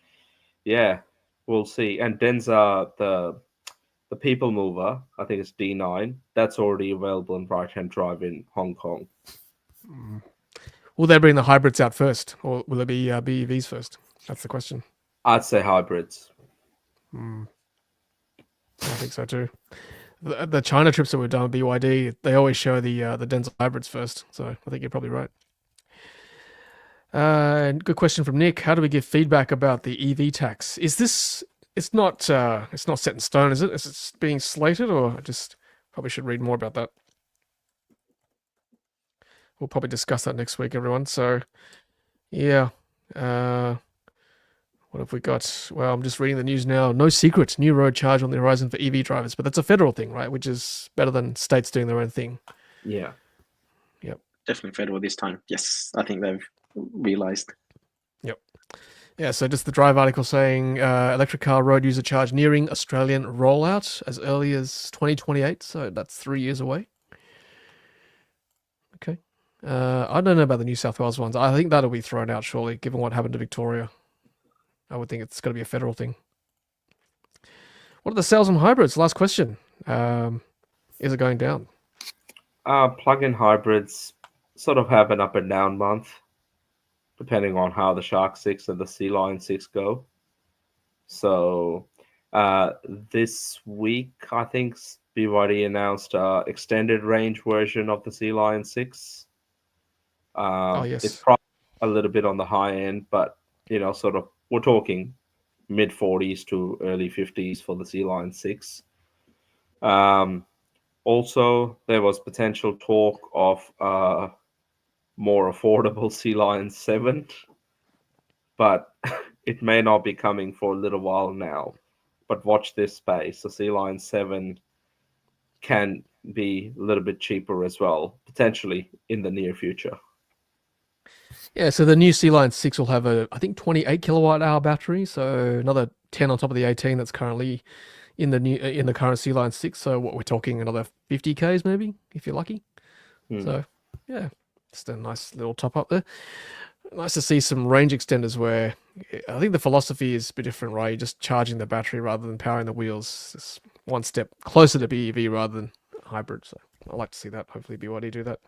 yeah, we'll see. And Denza, the people mover, I think it's D9. That's already available in right-hand drive in Hong Kong. Will they bring the hybrids out first, or will it be BEVs first? That's the question. I'd say hybrids. I think so too. The China trips that we've done with BYD, they always show the Denza hybrids first. So I think you're probably right. Good question from Nick. How do we give feedback about the EV tax? Is this? It's not set in stone, is it? Is it being slated, or I just probably should read more about that? We'll probably discuss that next week, everyone. So, yeah. What have we got? Well, I'm just reading the news now. No secret, new road charge on the horizon for EV drivers, but that's a federal thing, right? Which is better than states doing their own thing. Yeah. Yep. Definitely federal this time. Yes, I think they've realised. Yep. Yeah, so just the Drive article saying electric car road user charge nearing Australian rollout as early as 2028, so that's 3 years away. Okay. I don't know about the New South Wales ones. I think that'll be thrown out shortly, given what happened to Victoria. I would think it's going to be a federal thing. What are the sales on hybrids? Last question. Is it going down? Plug-in hybrids sort of have an up and down month, depending on how the Shark 6 and the Sea Lion 6 go. So this week, I think BYD announced an extended range version of the Sea Lion 6. Yes. It's probably a little bit on the high end, but, sort of, we're talking mid-40s to early 50s for the Sea Lion 6. Also, there was potential talk of more affordable Sea Lion 7, but it may not be coming for a little while now. But watch this space. The Sea Lion 7 can be a little bit cheaper as well, potentially in the near future. Yeah, so the new Sea Lion 6 will have I think 28 kilowatt hour battery, so another 10 on top of the 18 that's currently in the current Sea Lion 6. So what we're talking, another 50 Ks maybe, if you're lucky. So yeah, just a nice little top up there. Nice to see some range extenders where I think the philosophy is a bit different, right? You're just charging the battery rather than powering the wheels. It's one step closer to BEV rather than hybrid. So I like to see that. Hopefully BYD do that.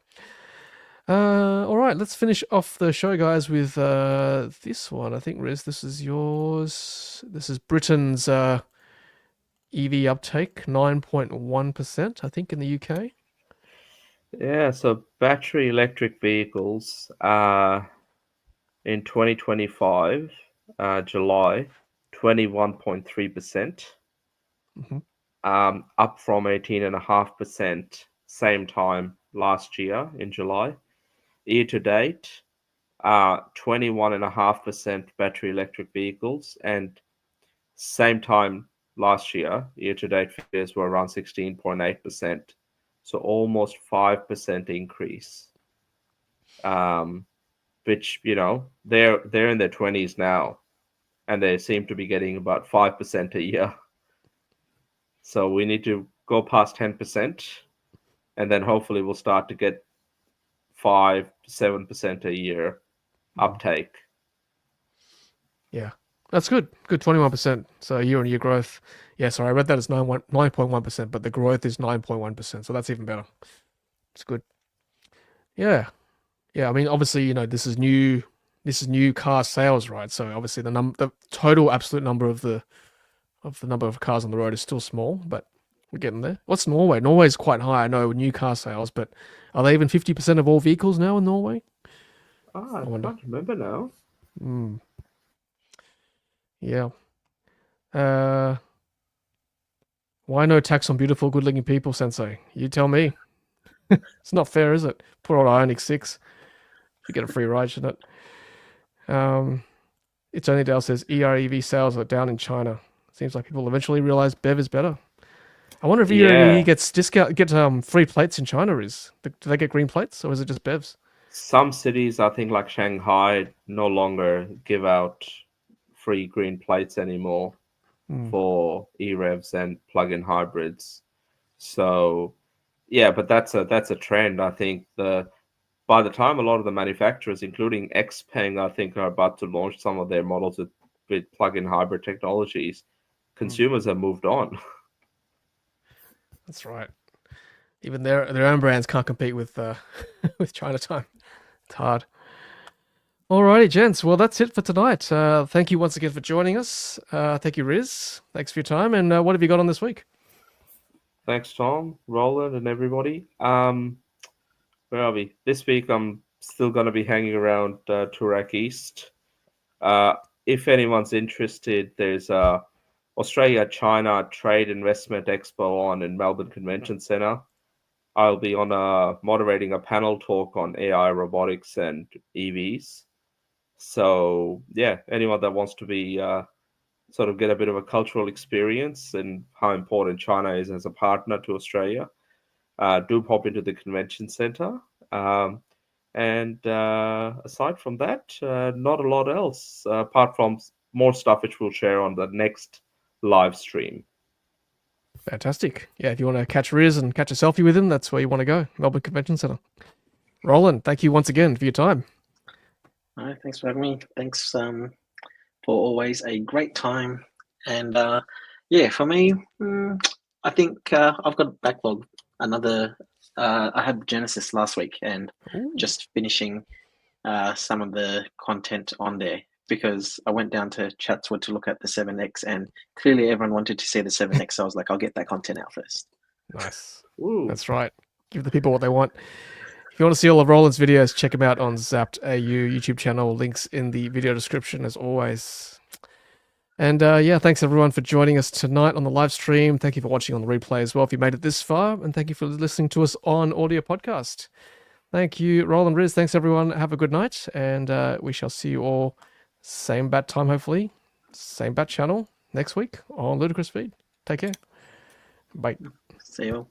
All right, let's finish off the show, guys, with this one. I think, Riz, this is yours. This is Britain's EV uptake, 9.1%, I think, in the UK. Yeah, so battery electric vehicles in 2025, July, 21.3%, Mhm. up from 18.5% same time last year in July. Year to date, 21.5% battery electric vehicles, and same time last year, year to date figures were around 16.8%. So almost 5% increase. Which, they're in their 20s now, and they seem to be getting about 5% a year. So we need to go past 10%, and then hopefully we'll start to get 5-7% a year uptake. Yeah, that's good. Good, 21%. So year-on-year growth. Yeah, sorry, I read that as 9.1%, but the growth is 9.1%. So that's even better. It's good. Yeah. Yeah, I mean, obviously, this is new car sales, right? So obviously the total absolute number of the number of cars on the road is still small, but we're getting there. What's Norway? Norway's quite high, I know, with new car sales, but are they even 50% of all vehicles now in Norway? I wonder. can't remember now. Yeah. Why no tax on beautiful, good-looking people, Sensei? You tell me. It's not fair, is it? Poor old Ioniq 6. Should get a free ride, shouldn't it? It's Only Dale says EREV sales are down in China. Seems like people eventually realize BEV is better. I wonder if EREV gets free plates in China. Do they get green plates, or is it just BEVs? Some cities, I think, like Shanghai, no longer give out free green plates anymore for EREVs and plug-in hybrids. So, yeah, but that's a trend. I think by the time a lot of the manufacturers, including XPeng, I think, are about to launch some of their models with plug-in hybrid technologies, consumers have moved on. That's right. Even their own brands can't compete with with Chinatown. It's hard. Alrighty, gents. Well, that's it for tonight. Thank you once again for joining us. Thank you, Riz. Thanks for your time. And what have you got on this week? Thanks, Tom, Roland, and everybody. Where are we? This week, I'm still going to be hanging around Toorak East. If anyone's interested, there's a Australia-China Trade Investment Expo on in Melbourne Convention Centre. I'll be moderating a panel talk on AI, robotics, and EVs. So, yeah, anyone that wants to be sort of get a bit of a cultural experience and how important China is as a partner to Australia, do pop into the convention centre. And aside from that, not a lot else, apart from more stuff which we'll share on the next live stream. Fantastic. Yeah, if you want to catch Riz and catch a selfie with him, that's where you want to go. Melbourne Convention Centre. Roland, thank you once again for your time. All right, thanks for having me. Thanks for always a great time. And yeah, for me, I think I've got a backlog. I had Genesis last week and just finishing some of the content on there, because I went down to Chatswood to look at the 7X, and clearly everyone wanted to see the 7X. So I was like, I'll get that content out first. Nice. Ooh. That's right. Give the people what they want. If you want to see all of Roland's videos, check him out on Zapped AU YouTube channel. Links in the video description as always. And yeah, thanks everyone for joining us tonight on the live stream. Thank you for watching on the replay as well if you made it this far. And thank you for listening to us on audio podcast. Thank you, Roland, Riz. Thanks everyone. Have a good night. And we shall see you all same bat time, hopefully. Same bat channel next week on Ludicrous Feed. Take care. Bye. See you all.